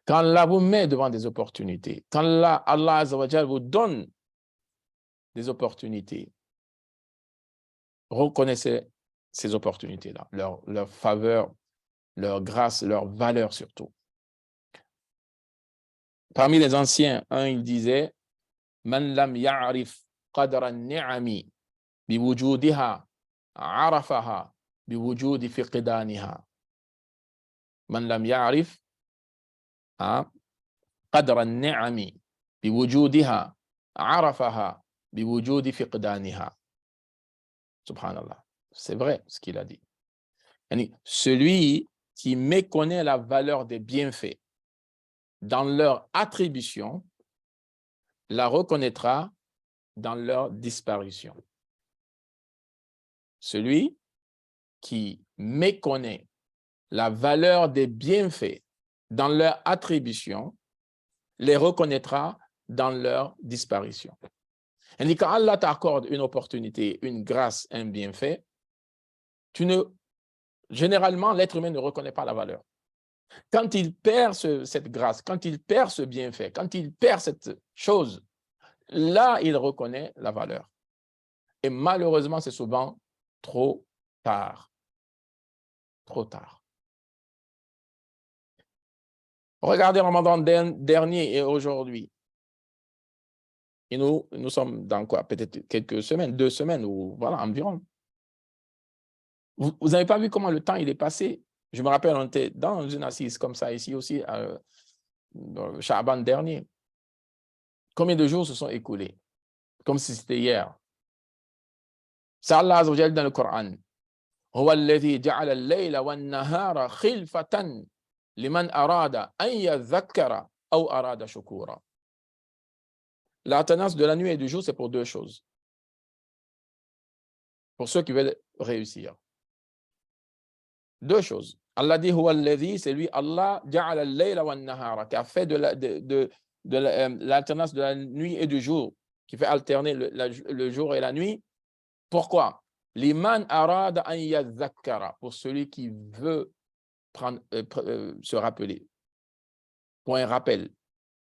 Quand Allah vous met devant des opportunités, quand Allah Azza wa Jal vous donne des opportunités, reconnaissez ces opportunités-là, leur faveur, leur grâce, leur valeur surtout. Parmi les anciens, il disait « Man lam ya'rif qadra an-ni'ami biwujudiha arafaha biwujudi fiqdaniha » Man lam ya'rif qadra an-ni'ami biwujudiha arafaha biwujudi fiqdaniha. Subhanallah. C'est vrai ce qu'il a dit. Celui qui méconnaît la valeur des bienfaits dans leur attribution, la reconnaîtra dans leur disparition. Celui qui méconnaît la valeur des bienfaits dans leur attribution, les reconnaîtra dans leur disparition. Et quand Allah t'accorde une opportunité, une grâce, un bienfait, généralement, l'être humain ne reconnaît pas la valeur. Quand il perd cette grâce, quand il perd ce bienfait, quand il perd cette chose, là, il reconnaît la valeur. Et malheureusement, c'est souvent trop tard. Trop tard. Regardez Ramadan dernier et aujourd'hui. Et nous sommes dans quoi? Peut-être quelques semaines, 2 semaines, ou voilà, environ. Vous n'avez pas vu comment le temps il est passé? Je me rappelle, on était dans une assise comme ça ici aussi, dans Sha'ban dernier. Combien de jours se sont écoulés? Comme si c'était hier. C'est Allah Azza wa Jalla dans le Coran. هو الذي جعل الليل والنهار خلفة لمن أراد أن يذكر أو أراد شكورا. L'alternance de la nuit et du jour, c'est pour 2 choses. Pour ceux qui veulent réussir. Deux choses. Allah dit, c'est lui, Allah, qui a fait de l'alternance de la nuit et du jour, qui fait alterner le jour et la nuit. Pourquoi? Liman arada an yadhakkara, pour celui qui veut se rappeler, pour un rappel.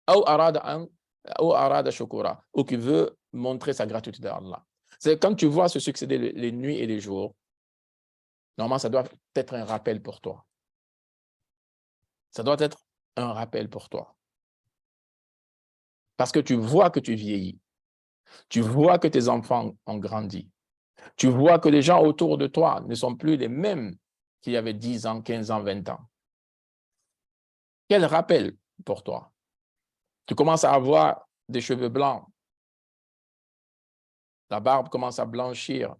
Ou arada shukura, ou qui veut montrer sa gratitude à Allah. C'est quand tu vois se succéder les nuits et les jours, normalement, ça doit être un rappel pour toi. Ça doit être un rappel pour toi. Parce que tu vois que tu vieillis. Tu vois que tes enfants ont grandi. Tu vois que les gens autour de toi ne sont plus les mêmes qu'il y avait 10 ans, 15 ans, 20 ans. Quel rappel pour toi? Tu commences à avoir des cheveux blancs. La barbe commence à blanchir.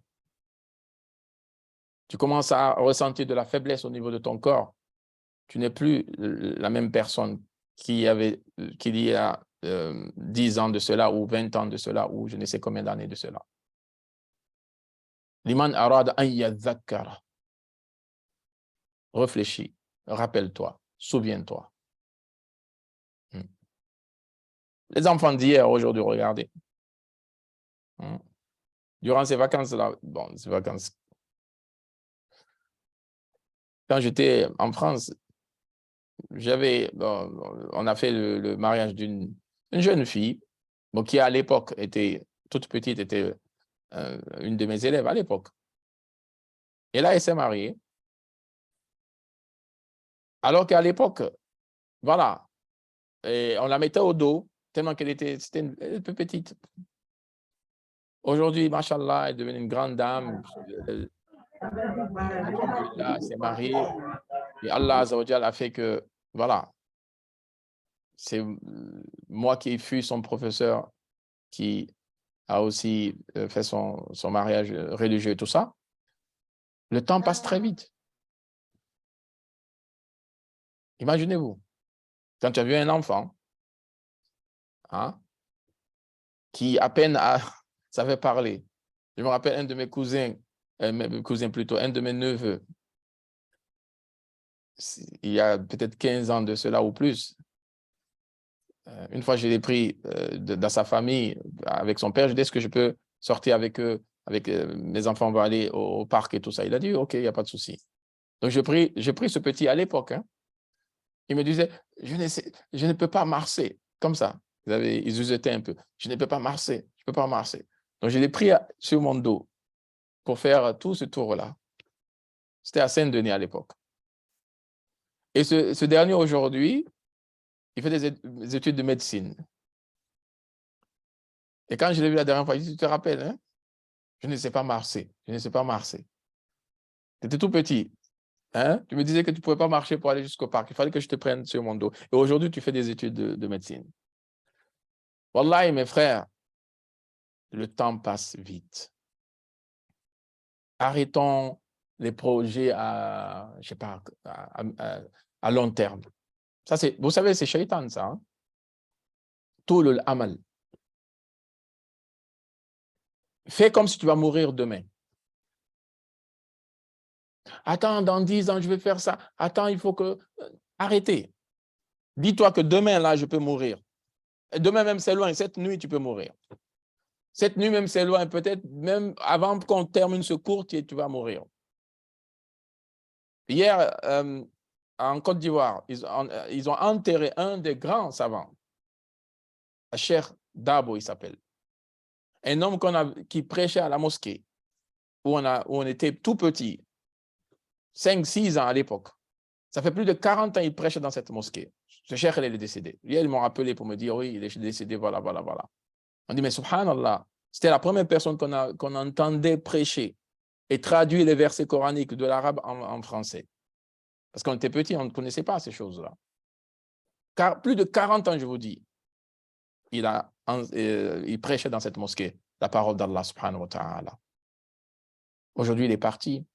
Tu commences à ressentir de la faiblesse au niveau de ton corps. Tu n'es plus la même personne qu'il y a 10 ans de cela ou 20 ans de cela ou je ne sais combien d'années de cela. Liman arada an yadhakkara. Réfléchis, rappelle-toi, souviens-toi. Les enfants d'hier, aujourd'hui, regardez. Durant ces vacances-là, bon, ces vacances, quand j'étais en France, on a fait le mariage d'une jeune fille, bon, qui à l'époque était toute petite, était une de mes élèves à l'époque. Et là, elle s'est mariée. Alors qu'à l'époque, voilà, et on la mettait au dos, tellement c'était une peu petite. Aujourd'hui, machallah, elle est devenue une grande dame. Elle s'est mariée. Et Allah Azza wa Jal a fait que, voilà, c'est moi qui fus son professeur qui a aussi fait son mariage religieux et tout ça. Le temps passe très vite. Imaginez-vous, quand tu as vu un enfant hein, qui à peine savait parler. Je me rappelle un de mes cousins plutôt, un de mes neveux, il y a peut-être 15 ans de cela ou plus. Une fois, je l'ai pris dans sa famille, avec son père, je dis, est-ce que je peux sortir avec eux, avec mes enfants, on va aller au parc et tout ça. Il a dit, OK, il n'y a pas de souci. Donc, j'ai pris ce petit à l'époque. Hein. Il me disait, je ne peux pas marcher comme ça. Ils usetaient un peu. Je ne peux pas marcher, je ne peux pas marcher. Donc, je l'ai pris sur mon dos pour faire tout ce tour-là. C'était à Saint-Denis à l'époque. Et ce dernier, aujourd'hui, il fait des études de médecine. Et quand je l'ai vu la dernière fois, il dit, tu te rappelles, hein? Je ne sais pas marcher. Je ne sais pas marcher. Tu étais tout petit. Hein? Tu me disais que tu ne pouvais pas marcher pour aller jusqu'au parc. Il fallait que je te prenne sur mon dos. Et aujourd'hui, tu fais des études de médecine. Wallahi, mes frères, le temps passe vite. Arrêtons les projets je sais pas, à long terme. Ça, vous savez, c'est shaitan, ça. Hein? Tout le amal. Fais comme si tu vas mourir demain. Attends, dans 10 ans, je vais faire ça. Attends, il faut que... Arrêtez. Dis-toi que demain, là, je peux mourir. Et demain, même, c'est loin. Cette nuit, tu peux mourir. Cette nuit, même, c'est loin. Peut-être même avant qu'on termine ce cours, tu vas mourir. Hier, en Côte d'Ivoire, ils ont enterré un des grands savants. Cheikh Dabo, il s'appelle. Un homme qui prêchait à la mosquée, où on était tout petit, 5-6 ans à l'époque. Ça fait plus de 40 ans qu'il prêche dans cette mosquée. Ce cheikh, il est décédé. Hier, ils m'ont appelé pour me dire, oui, il est décédé, voilà, voilà, voilà. On dit, mais subhanallah, c'était la première personne qu'on entendait prêcher et traduire les versets coraniques de l'arabe en français. Parce qu'on était petits, on ne connaissait pas ces choses-là. Car plus de 40 ans, je vous dis, il prêchait dans cette mosquée la parole d'Allah subhanahu wa ta'ala. Aujourd'hui, il est parti.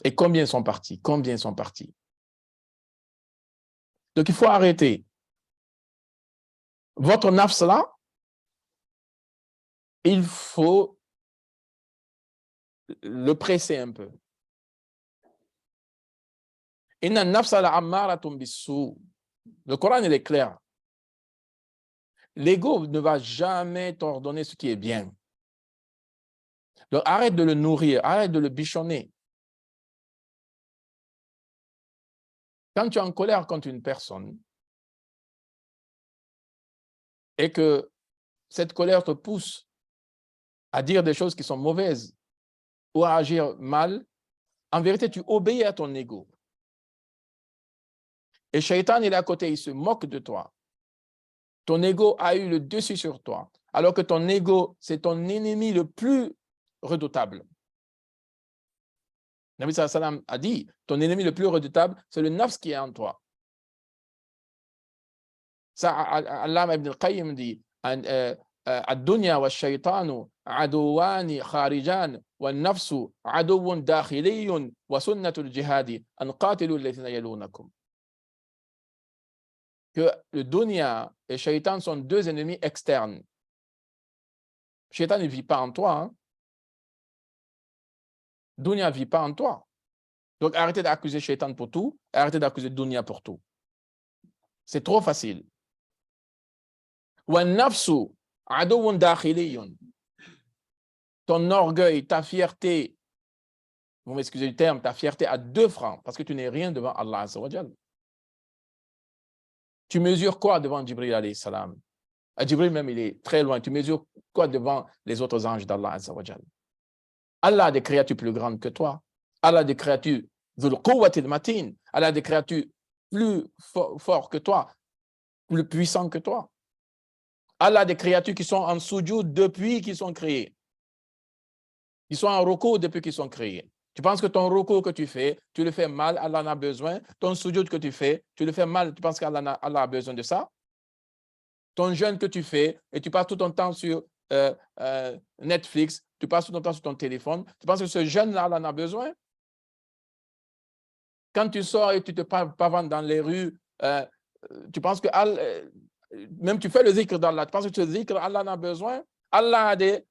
Et combien sont partis? Combien sont partis? Donc, il faut arrêter. Votre nafs là, il faut le presser un peu. Inna nafsa la'ammaratun bis-sou. Le Coran, il est clair. L'ego ne va jamais t'ordonner ce qui est bien. Donc, arrête de le nourrir, arrête de le bichonner. Quand tu es en colère contre une personne et que cette colère te pousse à dire des choses qui sont mauvaises ou à agir mal, en vérité, tu obéis à ton ego. Et Shaitan, il est à côté, il se moque de toi. Ton ego a eu le dessus sur toi, alors que ton ego, c'est ton ennemi le plus redoutable. Nabi sallallahu alayhi wa sallam a dit, ton ennemi le plus redoutable, c'est le nafs qui est en toi. Ça, Allama ibn al-Qayyim dit, الدنيا والشيطان عدوان خارجان والنفس عدو داخلي وسنة الجهاد أن قاتلوا الذين يلونكم. Que le dunya et Shaitan sont deux ennemis externes. Shaitan ne vit pas en toi. Hein? Dunya ne vit pas en toi. Donc arrêtez d'accuser Shaitan pour tout, arrêtez d'accuser Dunya pour tout. C'est trop facile. وَالنَّفْسُ عَدُوٌ دَاخِلِيٌّ. Ton orgueil, ta fierté, vous m'excusez du terme, ta fierté à 2 francs, parce que tu n'es rien devant Allah Azza wa Jal. Tu mesures quoi devant Jibril alayhi salam? Jibril même, il est très loin. Tu mesures quoi devant les autres anges d'Allah Azza wa Jal? Allah a des créatures plus grandes que toi. Allah a des créatures dhul quwwatil matin. Allah a des créatures plus fortes que toi, plus puissantes que toi. Allah a des créatures qui sont en soujud depuis qu'ils sont créés. Ils sont en recours depuis qu'ils sont créés. Tu penses que ton recours que tu fais, tu le fais mal, Allah en a besoin. Ton sujoud que tu fais, tu le fais mal, tu penses qu'Allah a besoin de ça. Ton jeûne que tu fais, et tu passes tout ton temps sur Netflix, tu passes tout ton temps sur ton téléphone, tu penses que ce jeûne-là, Allah en a besoin. Quand tu sors et tu te pavannes dans les rues, tu penses que même tu fais le zikr d'Allah, tu penses que ce zikr, Allah en a besoin. Allah a des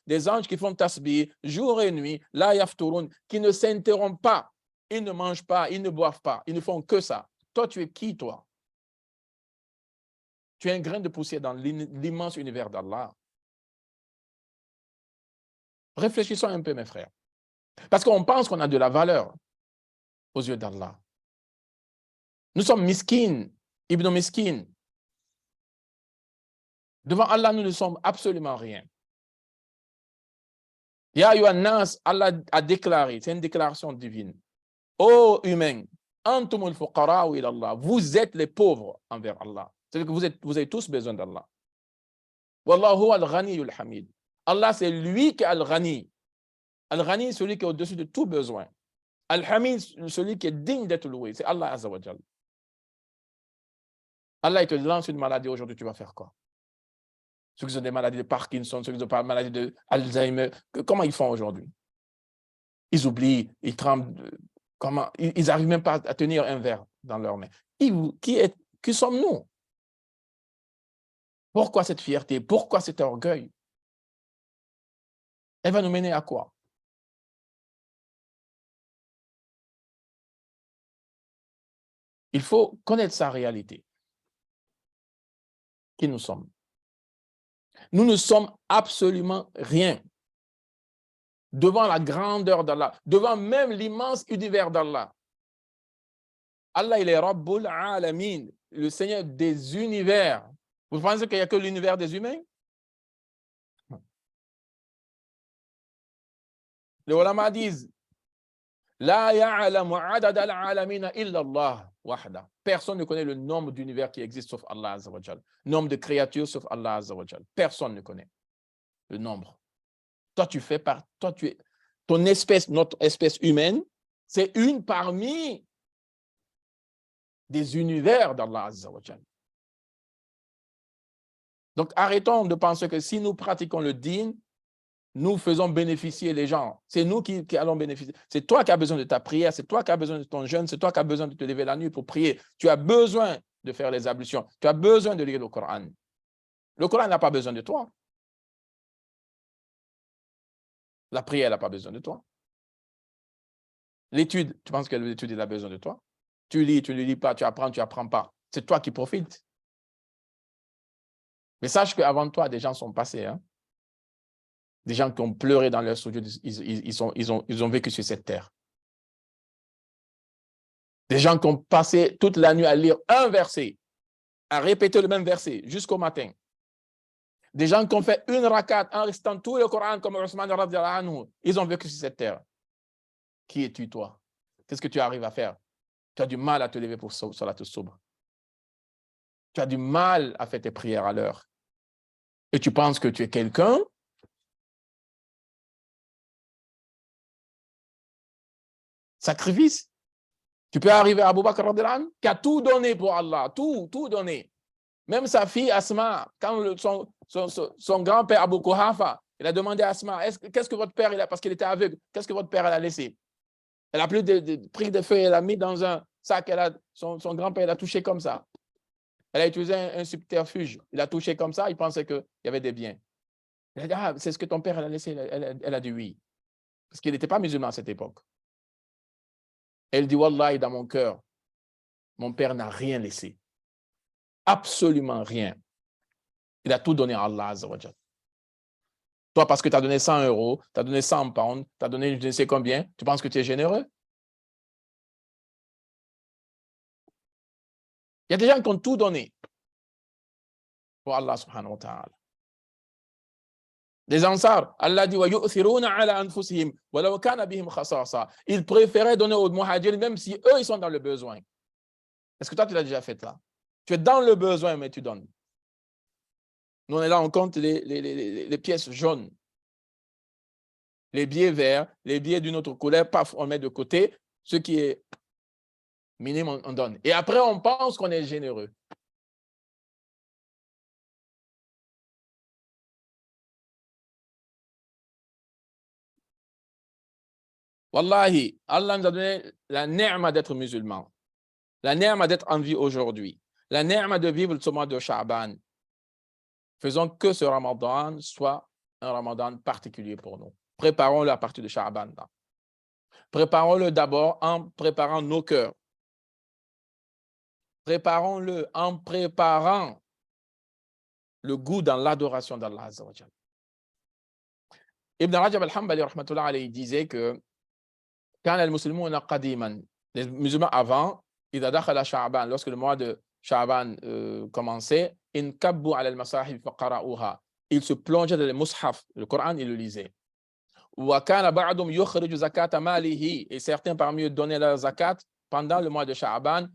des anges qui font tasbih jour et nuit, la yafturun, qui ne s'interrompent pas, ils ne mangent pas, ils ne boivent pas, ils ne font que ça. Toi, tu es qui, toi? Tu es un grain de poussière dans l'immense univers d'Allah. Réfléchissons un peu, mes frères. Parce qu'on pense qu'on a de la valeur aux yeux d'Allah. Nous sommes miskin, ibn miskin. Devant Allah, nous ne sommes absolument rien. Ya ayyuhan nas, Allah a déclaré, c'est une déclaration divine. Ô humains, antumul fuqara'u ila Allah, vous êtes les pauvres envers Allah. C'est-à-dire que vous avez tous besoin d'Allah. Wallahu al-ghaniyul hamid. Allah, c'est lui qui est al-ghani. Al-ghani, celui qui est au-dessus de tout besoin. Al-hamid, celui qui est digne d'être loué. C'est Allah Azza wa Jal. Allah, il te lance une maladie aujourd'hui, tu vas faire quoi? Ceux qui ont des maladies de Parkinson, ceux qui ont des maladies d'Alzheimer, comment ils font aujourd'hui? Ils oublient, ils tremblent. Comment? Ils n'arrivent même pas à tenir un verre dans leurs mains. Qui sommes-nous? Pourquoi cette fierté? Pourquoi cet orgueil? Elle va nous mener à quoi? Il faut connaître sa réalité. Qui nous sommes? Nous ne sommes absolument rien devant la grandeur d'Allah, devant même l'immense univers d'Allah. Allah, il est Rabbul Alamin, le Seigneur des univers. Vous pensez qu'il n'y a que l'univers des humains? Les ulama disent, La ya'lamu adad al-alamina illa Allah wahda. Personne ne connaît le nombre d'univers qui existent sauf Allah Azza wa Jal. Nombre de créatures sauf Allah Azza wa Jal. Personne ne connaît le nombre. Toi, tu es, ton espèce, notre espèce humaine, c'est une parmi des univers d'Allah Azza wa Jal. Donc, arrêtons de penser que si nous pratiquons le dîn, nous faisons bénéficier les gens. C'est nous qui allons bénéficier. C'est toi qui as besoin de ta prière, c'est toi qui as besoin de ton jeûne, c'est toi qui as besoin de te lever la nuit pour prier. Tu as besoin de faire les ablutions. Tu as besoin de lire le Coran. Le Coran n'a pas besoin de toi. La prière, elle n'a pas besoin de toi. L'étude, tu penses que l'étude, elle a besoin de toi? Tu lis, tu ne lis pas, tu apprends pas. C'est toi qui profites. Mais sache qu'avant toi, des gens sont passés. Hein? Des gens qui ont pleuré dans leur studio, ils ont vécu sur cette terre. Des gens qui ont passé toute la nuit à lire un verset, à répéter le même verset jusqu'au matin. Des gens qui ont fait une rakat en restant tout le Coran comme Ousmane radhiyallahu anhu, ils ont vécu sur cette terre. Qui es-tu, toi? Qu'est-ce que tu arrives à faire? Tu as du mal à te lever pour Salat al-Subh. Tu as du mal à faire tes prières à l'heure. Et tu penses que tu es quelqu'un? Sacrifice. Tu peux arriver à Abu Bakr radhiyallahu anhu, qui a tout donné pour Allah, tout donné. Même sa fille Asma, quand son grand-père Abu Quhafa, il a demandé à Asma, qu'est-ce que votre père, parce qu'il était aveugle, qu'est-ce que votre père a laissé? Elle a pris des feuilles, elle a mis dans un sac, son grand-père l'a touché comme ça. Elle a utilisé un subterfuge, il a touché comme ça, il pensait qu'il y avait des biens. Elle a dit, ah, c'est ce que ton père a laissé. Elle a dit oui. Parce qu'il n'était pas musulman à cette époque. Elle dit, Wallahi, dans mon cœur, mon père n'a rien laissé. Absolument rien. Il a tout donné à Allah Azza wa Jal. Toi, parce que tu as donné 100 €, tu as donné 100 pounds, tu as donné je ne sais combien, tu penses que tu es généreux? Il y a des gens qui ont tout donné pour Allah subhanahu wa ta'ala. Les Ansar, Allah dit ils préféraient donner aux Muhajirs même si eux, ils sont dans le besoin. Est-ce que toi, tu l'as déjà fait là? Tu es dans le besoin, mais tu donnes. Nous, on est là, on compte les pièces jaunes. Les billets verts, les billets d'une autre couleur, paf, on met de côté. Ce qui est minimum, on donne. Et après, on pense qu'on est généreux. Wallahi, Allah nous a donné la ni'ma d'être musulman, la ni'ma d'être en vie aujourd'hui, la ni'ma de vivre ce mois de Sha'ban. Faisons que ce Ramadan soit un Ramadan particulier pour nous. Préparons-le à partir de Sha'ban. Préparons-le d'abord en préparant nos cœurs. Préparons-le en préparant le goût dans l'adoration d'Allah Azza wa Jal. Ibn Rajab al-Hanbali rahmatullah alayhi disait que les musulmans avant, lorsque le mois de Sha'ban commençait, ils se plongeaient dans les mushaf, le Coran, ils le lisaient. Et certains parmi eux donnaient leur zakat pendant le mois de Sha'ban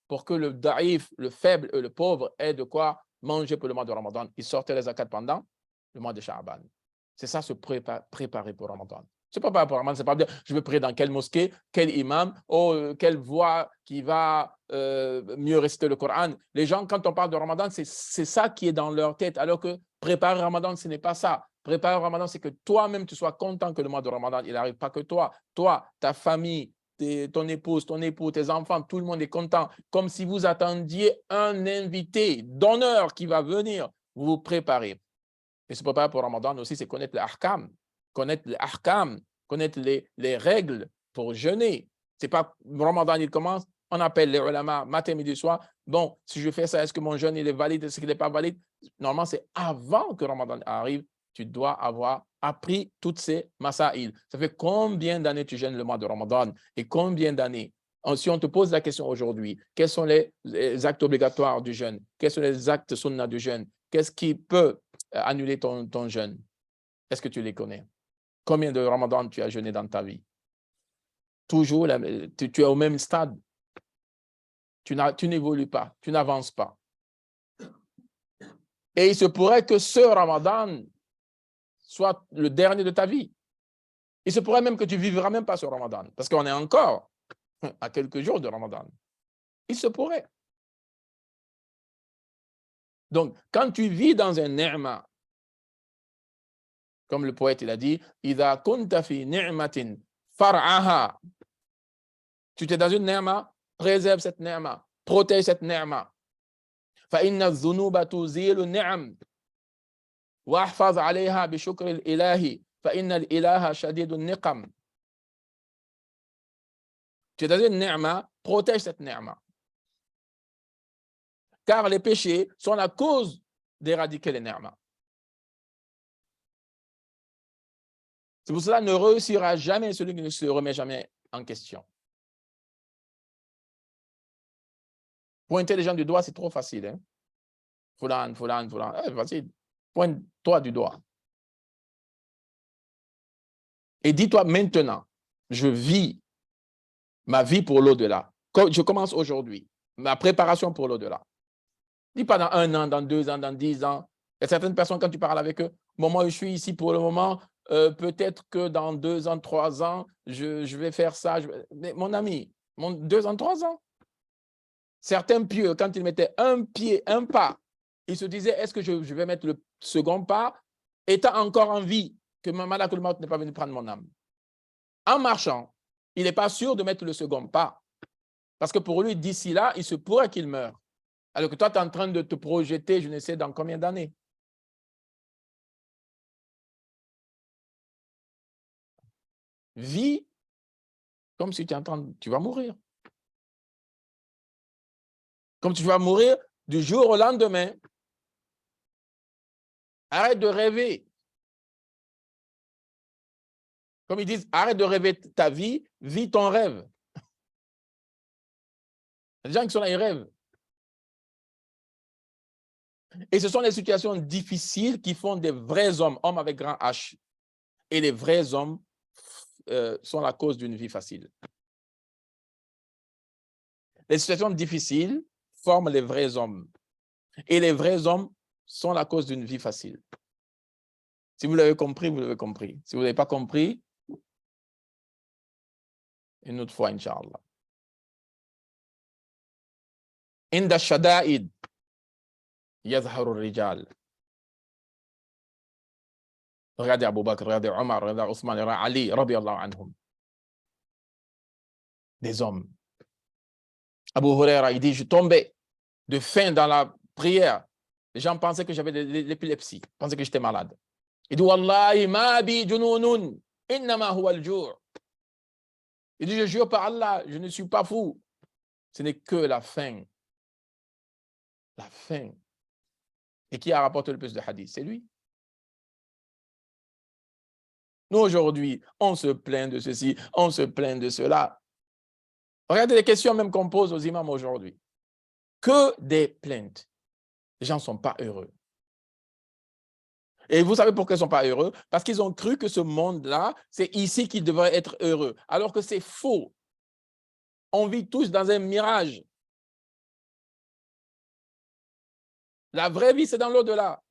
pour que le da'if, le faible et le pauvre ait de quoi manger pour le mois de Ramadan. Ils sortaient les zakat pendant le mois de Sha'ban. C'est ça, se préparer pour Ramadan. Ce n'est pas préparer pour Ramadan, c'est pas dire je vais prier dans quelle mosquée, quel imam, quelle voix qui va mieux réciter le Coran. Les gens, quand on parle de Ramadan, c'est ça qui est dans leur tête, alors que préparer Ramadan, ce n'est pas ça. Préparer Ramadan, c'est que toi-même, tu sois content que le mois de Ramadan, il n'arrive pas que toi. Toi, ta famille, ton épouse, ton époux, tes enfants, tout le monde est content. Comme si vous attendiez un invité d'honneur qui va venir vous préparer. Et se préparer pour Ramadan aussi, c'est connaître les ahkam, connaître les règles pour jeûner. C'est pas Ramadan, il commence, on appelle les ulama matin, midi, soir. Bon, si je fais ça, est-ce que mon jeûne il est valide, est-ce qu'il n'est pas valide? Normalement, c'est avant que Ramadan arrive, tu dois avoir appris toutes ces masaïl. Ça fait combien d'années tu jeûnes le mois de Ramadan et combien d'années? Si on te pose la question aujourd'hui, quels sont les actes obligatoires du jeûne? Quels sont les actes sunna du jeûne? Qu'est-ce qui peut annuler ton jeûne? Est-ce que tu les connais? Combien de Ramadan tu as jeûné dans ta vie? Toujours, tu es au même stade. Tu n'évolues pas, tu n'avances pas. Et il se pourrait que ce Ramadan soit le dernier de ta vie. Il se pourrait même que tu ne vivras même pas ce Ramadan, parce qu'on est encore à quelques jours de Ramadan. Il se pourrait. Donc, quand tu vis dans un ni'ma, comme le poète il a dit, إِذَا كُنْتَ فِي نِعْمَةٍ فَرْعَهَا. Tu es dans une ni'ma, préserve cette ni'ma, protège cette ni'ma. فَإِنَّ الذُّنُوبَ تُزِيلُ النِّعَمْ. واحفظ عليها بشكر الإله فإن الإله شديد النقم. Tu es dans une ni'ma, protège cette ni'ma. Car les péchés sont la cause d'éradiquer les ni'ma. C'est pour cela qu'il ne réussira jamais celui qui ne se remet jamais en question. Pointer les gens du doigt, c'est trop facile. Hein? Foulan. Facile. Pointe-toi du doigt. Et dis-toi maintenant, je vis ma vie pour l'au-delà. Je commence aujourd'hui, ma préparation pour l'au-delà. Dis pas dans 1 an, dans 2 ans, dans 10 ans. Il y a certaines personnes, quand tu parles avec eux, moi, je suis ici pour le moment, peut-être que dans 2 ans, 3 ans, je vais faire ça. Mais mon ami, 2 ans, 3 ans. Certains pieux, quand ils mettaient un pied, un pas, ils se disaient, est-ce que je vais mettre le second pas, étant encore en vie, que ma malakul maut n'est pas venu prendre mon âme. En marchant, il n'est pas sûr de mettre le second pas. Parce que pour lui, d'ici là, il se pourrait qu'il meure. Alors que toi, tu es en train de te projeter, je ne sais dans combien d'années. Vis comme si tu vas mourir. Comme tu vas mourir du jour au lendemain. Arrête de rêver. Comme ils disent, arrête de rêver ta vie, vis ton rêve. Les gens qui sont là, ils rêvent. Et ce sont les situations difficiles qui font des vrais hommes, hommes avec grand H. Et les vrais hommes sont la cause d'une vie facile. Les situations difficiles forment les vrais hommes. Et les vrais hommes sont la cause d'une vie facile. Si vous l'avez compris, vous l'avez compris. Si vous n'avez pas compris, une autre fois, Inch'Allah. Inda shada'id yazharu rijal. Regardez Abu Bakr, regardez Omar, regardez Ousmane, regardez Ali, radiyallahu anhum. Des hommes. Abu Huraira, il dit, je tombais de faim dans la prière. Les gens pensaient que j'avais de l'épilepsie, pensaient que j'étais malade. Il dit, Wallahi ma bi jununun, innama huwa al-ju'. Il dit, je jure par Allah, je ne suis pas fou. Ce n'est que la faim. La faim. Et qui a rapporté le plus de hadiths? C'est lui. Nous, aujourd'hui, on se plaint de ceci, on se plaint de cela. Regardez les questions même qu'on pose aux imams aujourd'hui. Que des plaintes. Les gens ne sont pas heureux. Et vous savez pourquoi ils ne sont pas heureux? Parce qu'ils ont cru que ce monde-là, c'est ici qu'ils devraient être heureux. Alors que c'est faux. On vit tous dans un mirage. La vraie vie, c'est dans l'au-delà.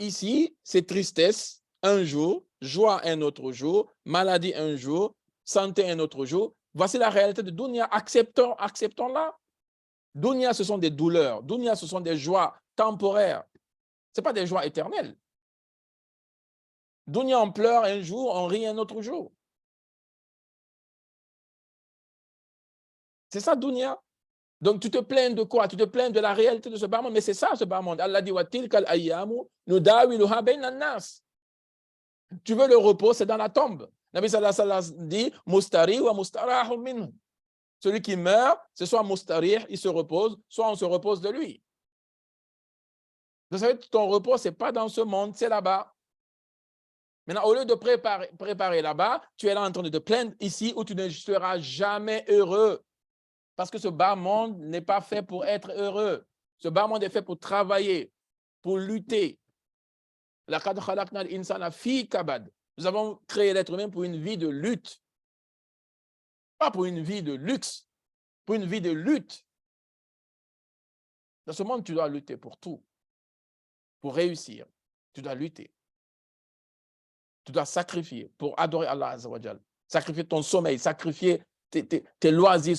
Ici, c'est tristesse un jour, joie un autre jour, maladie un jour, santé un autre jour. Voici la réalité de Dunya. Acceptons-la. Dunya, ce sont des douleurs. Dunya, ce sont des joies temporaires. Ce n'est pas des joies éternelles. Dunya, on pleure un jour, on rit un autre jour. C'est ça, Dunya. Donc, tu te plains de quoi? Tu te plains de la réalité de ce bas monde. Mais c'est ça, ce bas monde. Allah dit, wa tilkal ayyamu nudawiluha bayna an-nas. Tu veux le repos, c'est dans la tombe. Nabi sallallahu alayhi wa sallam dit, mustari wa mustarahu minhu. Celui qui meurt, c'est soit mustarih, il se repose, soit on se repose de lui. Vous savez, ton repos, ce n'est pas dans ce monde, c'est là-bas. Maintenant, au lieu de préparer là-bas, tu es là en train de te plaindre ici où tu ne seras jamais heureux. Parce que ce bas monde n'est pas fait pour être heureux. Ce bas monde est fait pour travailler, pour lutter. Nous avons créé l'être humain pour une vie de lutte. Pas pour une vie de luxe, pour une vie de lutte. Dans ce monde, tu dois lutter pour tout. Pour réussir, tu dois lutter. Tu dois sacrifier pour adorer Allah Azza wa Jal. Sacrifier ton sommeil, sacrifier tes loisirs.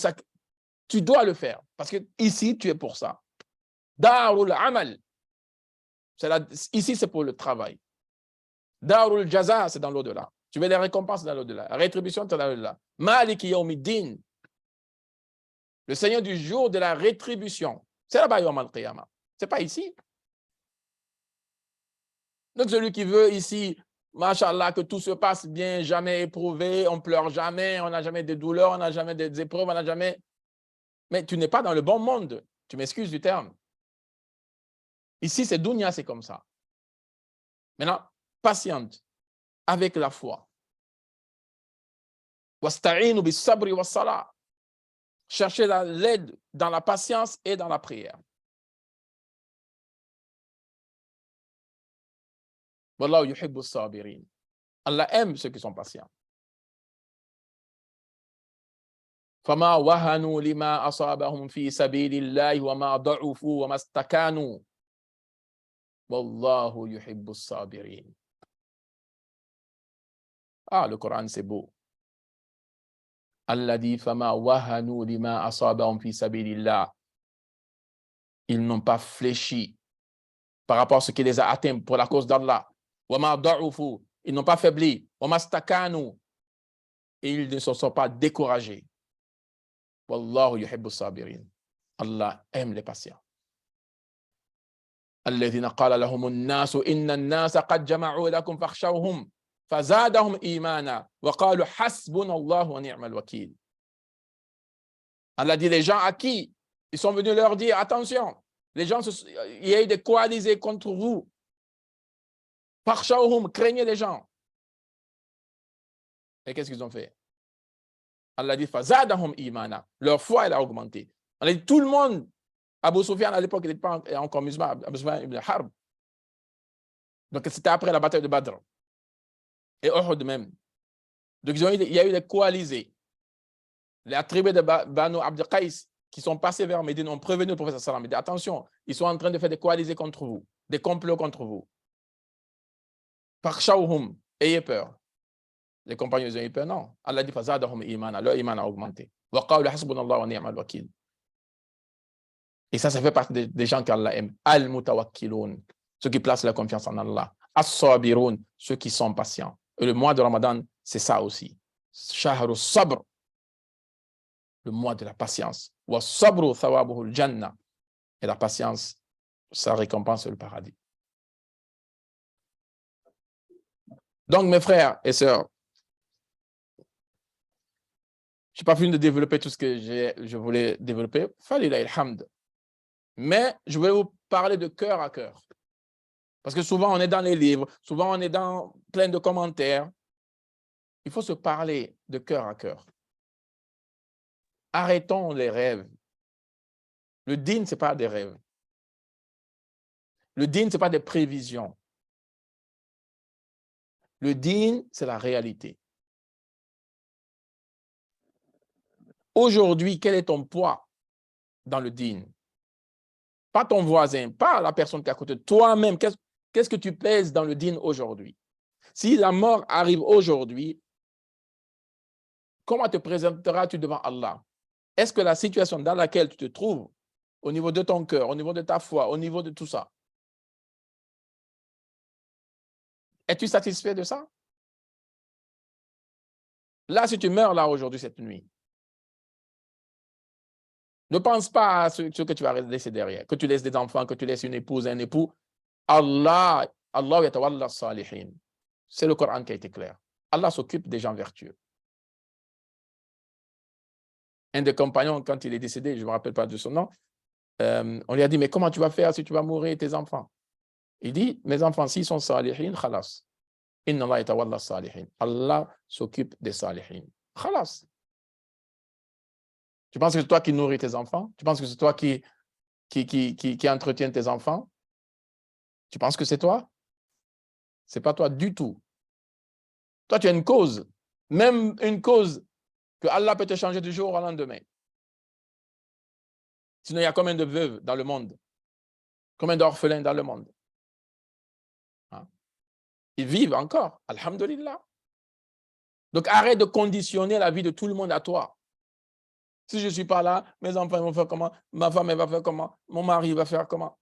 Tu dois le faire parce que ici, tu es pour ça. Darul Amal. Ici, c'est pour le travail. Darul Jaza, c'est dans l'au-delà. Tu veux des récompenses dans l'au-delà. La rétribution, c'est dans l'au-delà. Maliki Yawmiddin. Le Seigneur du jour de la rétribution. C'est là-bas, Yawm al-Qiyamah. Ce n'est pas ici. Donc, celui qui veut ici, machallah, que tout se passe bien, jamais éprouvé, on ne pleure jamais, on n'a jamais de douleurs, on n'a jamais des épreuves, on n'a jamais... Mais tu n'es pas dans le bon monde. Tu m'excuses du terme. Ici, c'est dunya, c'est comme ça. Maintenant, patiente avec la foi. Wasta'inu bis sabri was salah. Cherchez l'aide dans la patience et dans la prière. Wallahu yuhibbu as-sabirin. Allah aime ceux qui sont patients. فما وهنوا لما أصابهم في سبيل الله وما ضعفوا وما استكانوا والله يحب الصابرين. Ah, le Coran, c'est beau. Allah dit فما وهنوا لما أصابهم في سبيل الله. Ils n'ont pas fléchi par rapport à ce qui les a atteints pour la cause d'Allah. وما ضعفوا. Ils n'ont pas faibli. وما استكانوا. Et ils ne se sont pas découragés. Wallahu yuhibbu sabirin. Allah aime les patients. الذين قال لهم الناس إن الناس قد جمعوا لكم فاخشوهم فزادهم إيمانا وقالوا حسبنا الله ونعم الوكيل. Allah dit les gens à qui ils sont venus leur dire attention, les gens il y a eu des coalisés contre vous. فاخشوهم, craignez les gens. Et qu'est-ce qu'ils ont fait? Allah dit فزادهم إيمانا. Leur foi elle a augmenté. Allah dit tout le monde. Abu Sufyan, à l'époque, il n'était pas encore musulman, Abu Sufyan ibn Harb. Donc, c'était après la bataille de Badr. Et Uhud même. Donc, il y a eu des coalisés. Les tribus de Banu Abd Qais qui sont passés vers Médine ont prévenu le prophète sallam. Il dit attention, ils sont en train de faire des coalisés contre vous, des complots contre vous. Fakhshawhum, ayez peur. Les compagnons ont eu peur, non. Allah dit fazadahum imana, leur iman a augmenté. Wa qalu hasbunallahu wa ni'mal wakil. Et ça fait partie des gens qu'Allah aime. Al-mutawakkiloun, ceux qui placent leur confiance en Allah. As-sabiroun, ceux qui sont patients. Et le mois de Ramadan, c'est ça aussi. Shahru sabr, le mois de la patience. Wa sabru thawabuhu al-jannah. Et la patience, sa récompense est le paradis. Donc, mes frères et sœurs, je n'ai pas fini de développer tout ce que je voulais développer. Falillah ilhamd. Mais je voulais vous parler de cœur à cœur. Parce que souvent, on est dans les livres, souvent, on est dans plein de commentaires. Il faut se parler de cœur à cœur. Arrêtons les rêves. Le dîn, ce n'est pas des rêves. Le dîn, ce n'est pas des prévisions. Le dîn, c'est la réalité. Aujourd'hui, quel est ton poids dans le dîn? Pas ton voisin, pas la personne qui est à côté de toi-même. Qu'est-ce que tu pèses dans le dîn aujourd'hui? Si la mort arrive aujourd'hui, comment te présenteras-tu devant Allah? Est-ce que la situation dans laquelle tu te trouves, au niveau de ton cœur, au niveau de ta foi, au niveau de tout ça, es-tu satisfait de ça? Là, si tu meurs là aujourd'hui, cette nuit, ne pense pas à ce que tu vas laisser derrière, que tu laisses des enfants, que tu laisses une épouse, un époux. Allah yatawalla salihin. C'est le Coran qui a été clair. Allah s'occupe des gens vertueux. Un des compagnons, quand il est décédé, je ne me rappelle pas de son nom, on lui a dit, mais comment tu vas faire si tu vas mourir tes enfants? Il dit, mes enfants, s'ils sont salihin, khalas. Inna Allah yatawalla salihin. Allah s'occupe des salihin. Khalas. Tu penses que c'est toi qui nourris tes enfants? Tu penses que c'est toi qui entretiens tes enfants? Tu penses que c'est toi? Ce n'est pas toi du tout. Toi, tu as une cause. Même une cause que Allah peut te changer du jour au lendemain. Sinon, il y a combien de veuves dans le monde? Combien d'orphelins dans le monde? Hein? Ils vivent encore. Alhamdulillah. Donc, arrête de conditionner la vie de tout le monde à toi. Si je ne suis pas là, mes enfants vont faire comment? Ma femme elle va faire comment? Mon mari va faire comment?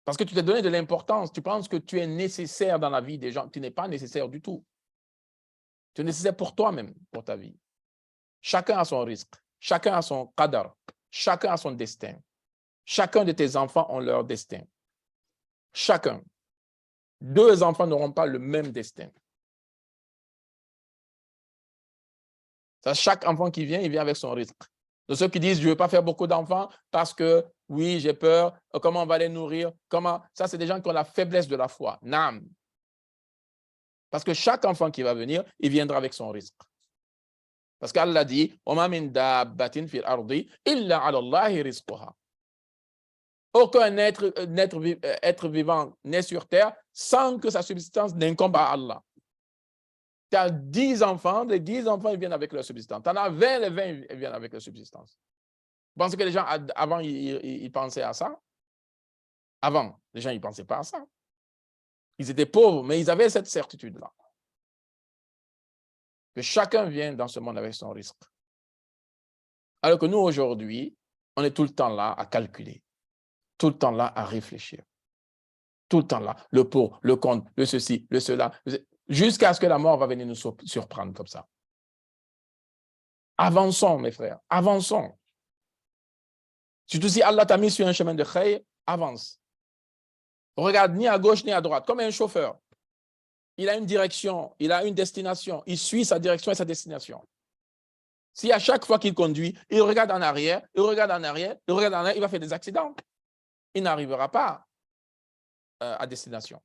Parce que tu t'es donné de l'importance. Tu penses que tu es nécessaire dans la vie des gens. Tu n'es pas nécessaire du tout. Tu es nécessaire pour toi-même, pour ta vie. Chacun a son risque. Chacun a son qadar. Chacun a son destin. Chacun de tes enfants ont leur destin. Chacun. 2 enfants n'auront pas le même destin. Ça, chaque enfant qui vient, il vient avec son risque. De ceux qui disent, je ne veux pas faire beaucoup d'enfants parce que, oui, j'ai peur, comment on va les nourrir, comment... Ça, c'est des gens qui ont la faiblesse de la foi. Nam. Parce que chaque enfant qui va venir, il viendra avec son risque. Parce qu'Allah dit, aucun être vivant n'est sur terre sans que sa subsistance n'incombe à Allah. Tu as 10 enfants, les 10 enfants, ils viennent avec leur subsistance. Tu en as 20, les 20, ils viennent avec leur subsistance. Vous pensez que les gens, avant, ils pensaient à ça? Avant, les gens, ils ne pensaient pas à ça. Ils étaient pauvres, mais ils avaient cette certitude-là. Que chacun vient dans ce monde avec son risque. Alors que nous, aujourd'hui, on est tout le temps là à calculer, tout le temps là à réfléchir, tout le temps là, le pour, le contre, le ceci, le cela, jusqu'à ce que la mort va venir nous surprendre comme ça. Avançons, mes frères, avançons. Surtout si Allah t'a mis sur un chemin de khayr, avance. Regarde ni à gauche ni à droite, comme un chauffeur. Il a une direction, il a une destination, il suit sa direction et sa destination. Si à chaque fois qu'il conduit, il regarde en arrière, il regarde en arrière, il regarde en arrière, il va faire des accidents. Il n'arrivera pas à destination.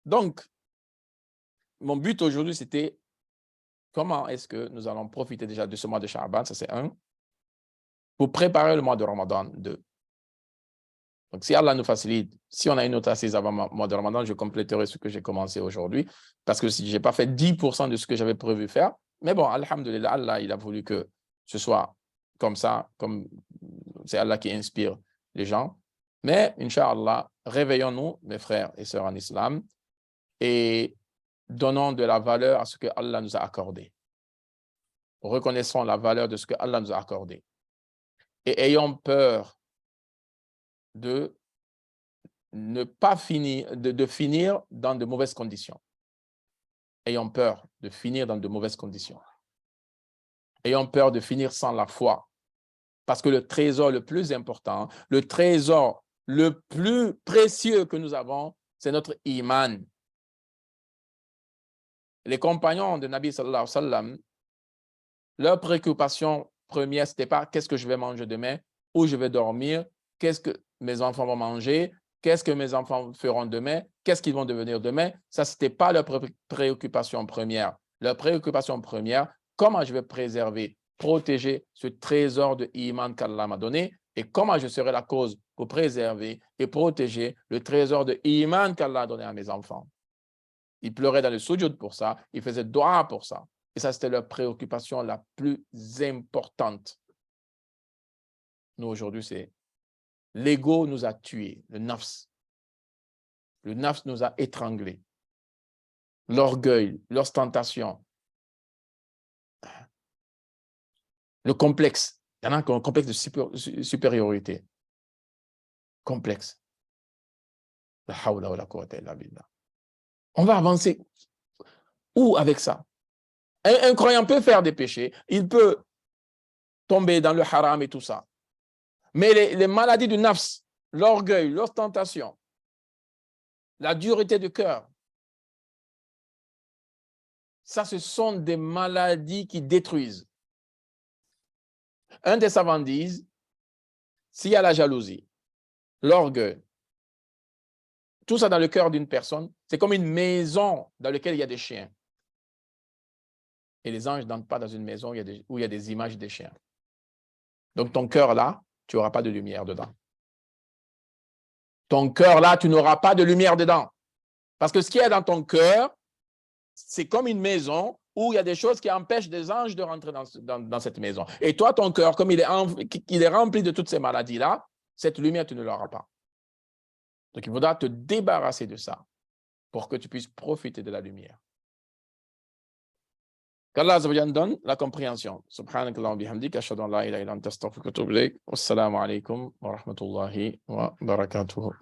Donc, mon but aujourd'hui, c'était comment est-ce que nous allons profiter déjà de ce mois de Sha'ban, ça c'est 1, pour préparer le mois de Ramadan 2. Donc, si Allah nous facilite, si on a une autre assise avant le mois de Ramadan, je compléterai ce que j'ai commencé aujourd'hui, parce que si je n'ai pas fait 10% de ce que j'avais prévu faire, mais bon, alhamdulillah, Allah, il a voulu que ce soit comme ça, comme c'est Allah qui inspire les gens. Mais, Inch'Allah, réveillons-nous, mes frères et sœurs en islam, et donnons de la valeur à ce que Allah nous a accordé. Reconnaissons la valeur de ce que Allah nous a accordé. Et ayons peur de ne pas finir, de finir dans de mauvaises conditions. Ayons peur de finir dans de mauvaises conditions. Ayons peur de finir sans la foi. Parce que le trésor le plus important, le trésor le plus précieux que nous avons, c'est notre iman. Les compagnons de Nabi sallallahu alayhi wa sallam, leur préoccupation première, ce n'était pas qu'est-ce que je vais manger demain, où je vais dormir, qu'est-ce que mes enfants vont manger, qu'est-ce que mes enfants feront demain, qu'est-ce qu'ils vont devenir demain. Ça, ce n'était pas leur préoccupation première. Leur préoccupation première, comment je vais préserver, protéger ce trésor de iman qu'Allah m'a donné et comment je serai la cause pour préserver et protéger le trésor de iman qu'Allah a donné à mes enfants. Ils pleuraient dans le sujoud pour ça, ils faisaient dua pour ça. Et ça, c'était leur préoccupation la plus importante. Nous, aujourd'hui, c'est l'ego nous a tués, le nafs. Le nafs nous a étranglés. L'orgueil, l'ostentation, le complexe. Il y en a qui ont un complexe de supériorité. Complexe. La hawla wa la quwwata illa billah. On va avancer. Où avec ça? Un croyant peut faire des péchés, il peut tomber dans le haram et tout ça. Mais les maladies du nafs, l'orgueil, l'ostentation, la dureté du cœur, ça, ce sont des maladies qui détruisent. Un des savants dit, s'il y a la jalousie, l'orgueil, tout ça dans le cœur d'une personne, c'est comme une maison dans laquelle il y a des chiens. Et les anges n'entrent pas dans une maison où il y a des images des chiens. Donc ton cœur là, tu n'auras pas de lumière dedans. Ton cœur là, tu n'auras pas de lumière dedans. Parce que ce qui est dans ton cœur, c'est comme une maison où il y a des choses qui empêchent des anges de rentrer dans cette maison. Et toi, ton cœur, comme il est rempli de toutes ces maladies-là, cette lumière, tu ne l'auras pas. Donc, il faudra te débarrasser de ça pour que tu puisses profiter de la lumière. Qu'Allah donne la compréhension. Subhanakallah wa bihamdik, ashhadu an la ilaha illa anta astaghfiruka wa atubu ilayk. Wassalamu alaikum wa rahmatullahi wa barakatuh.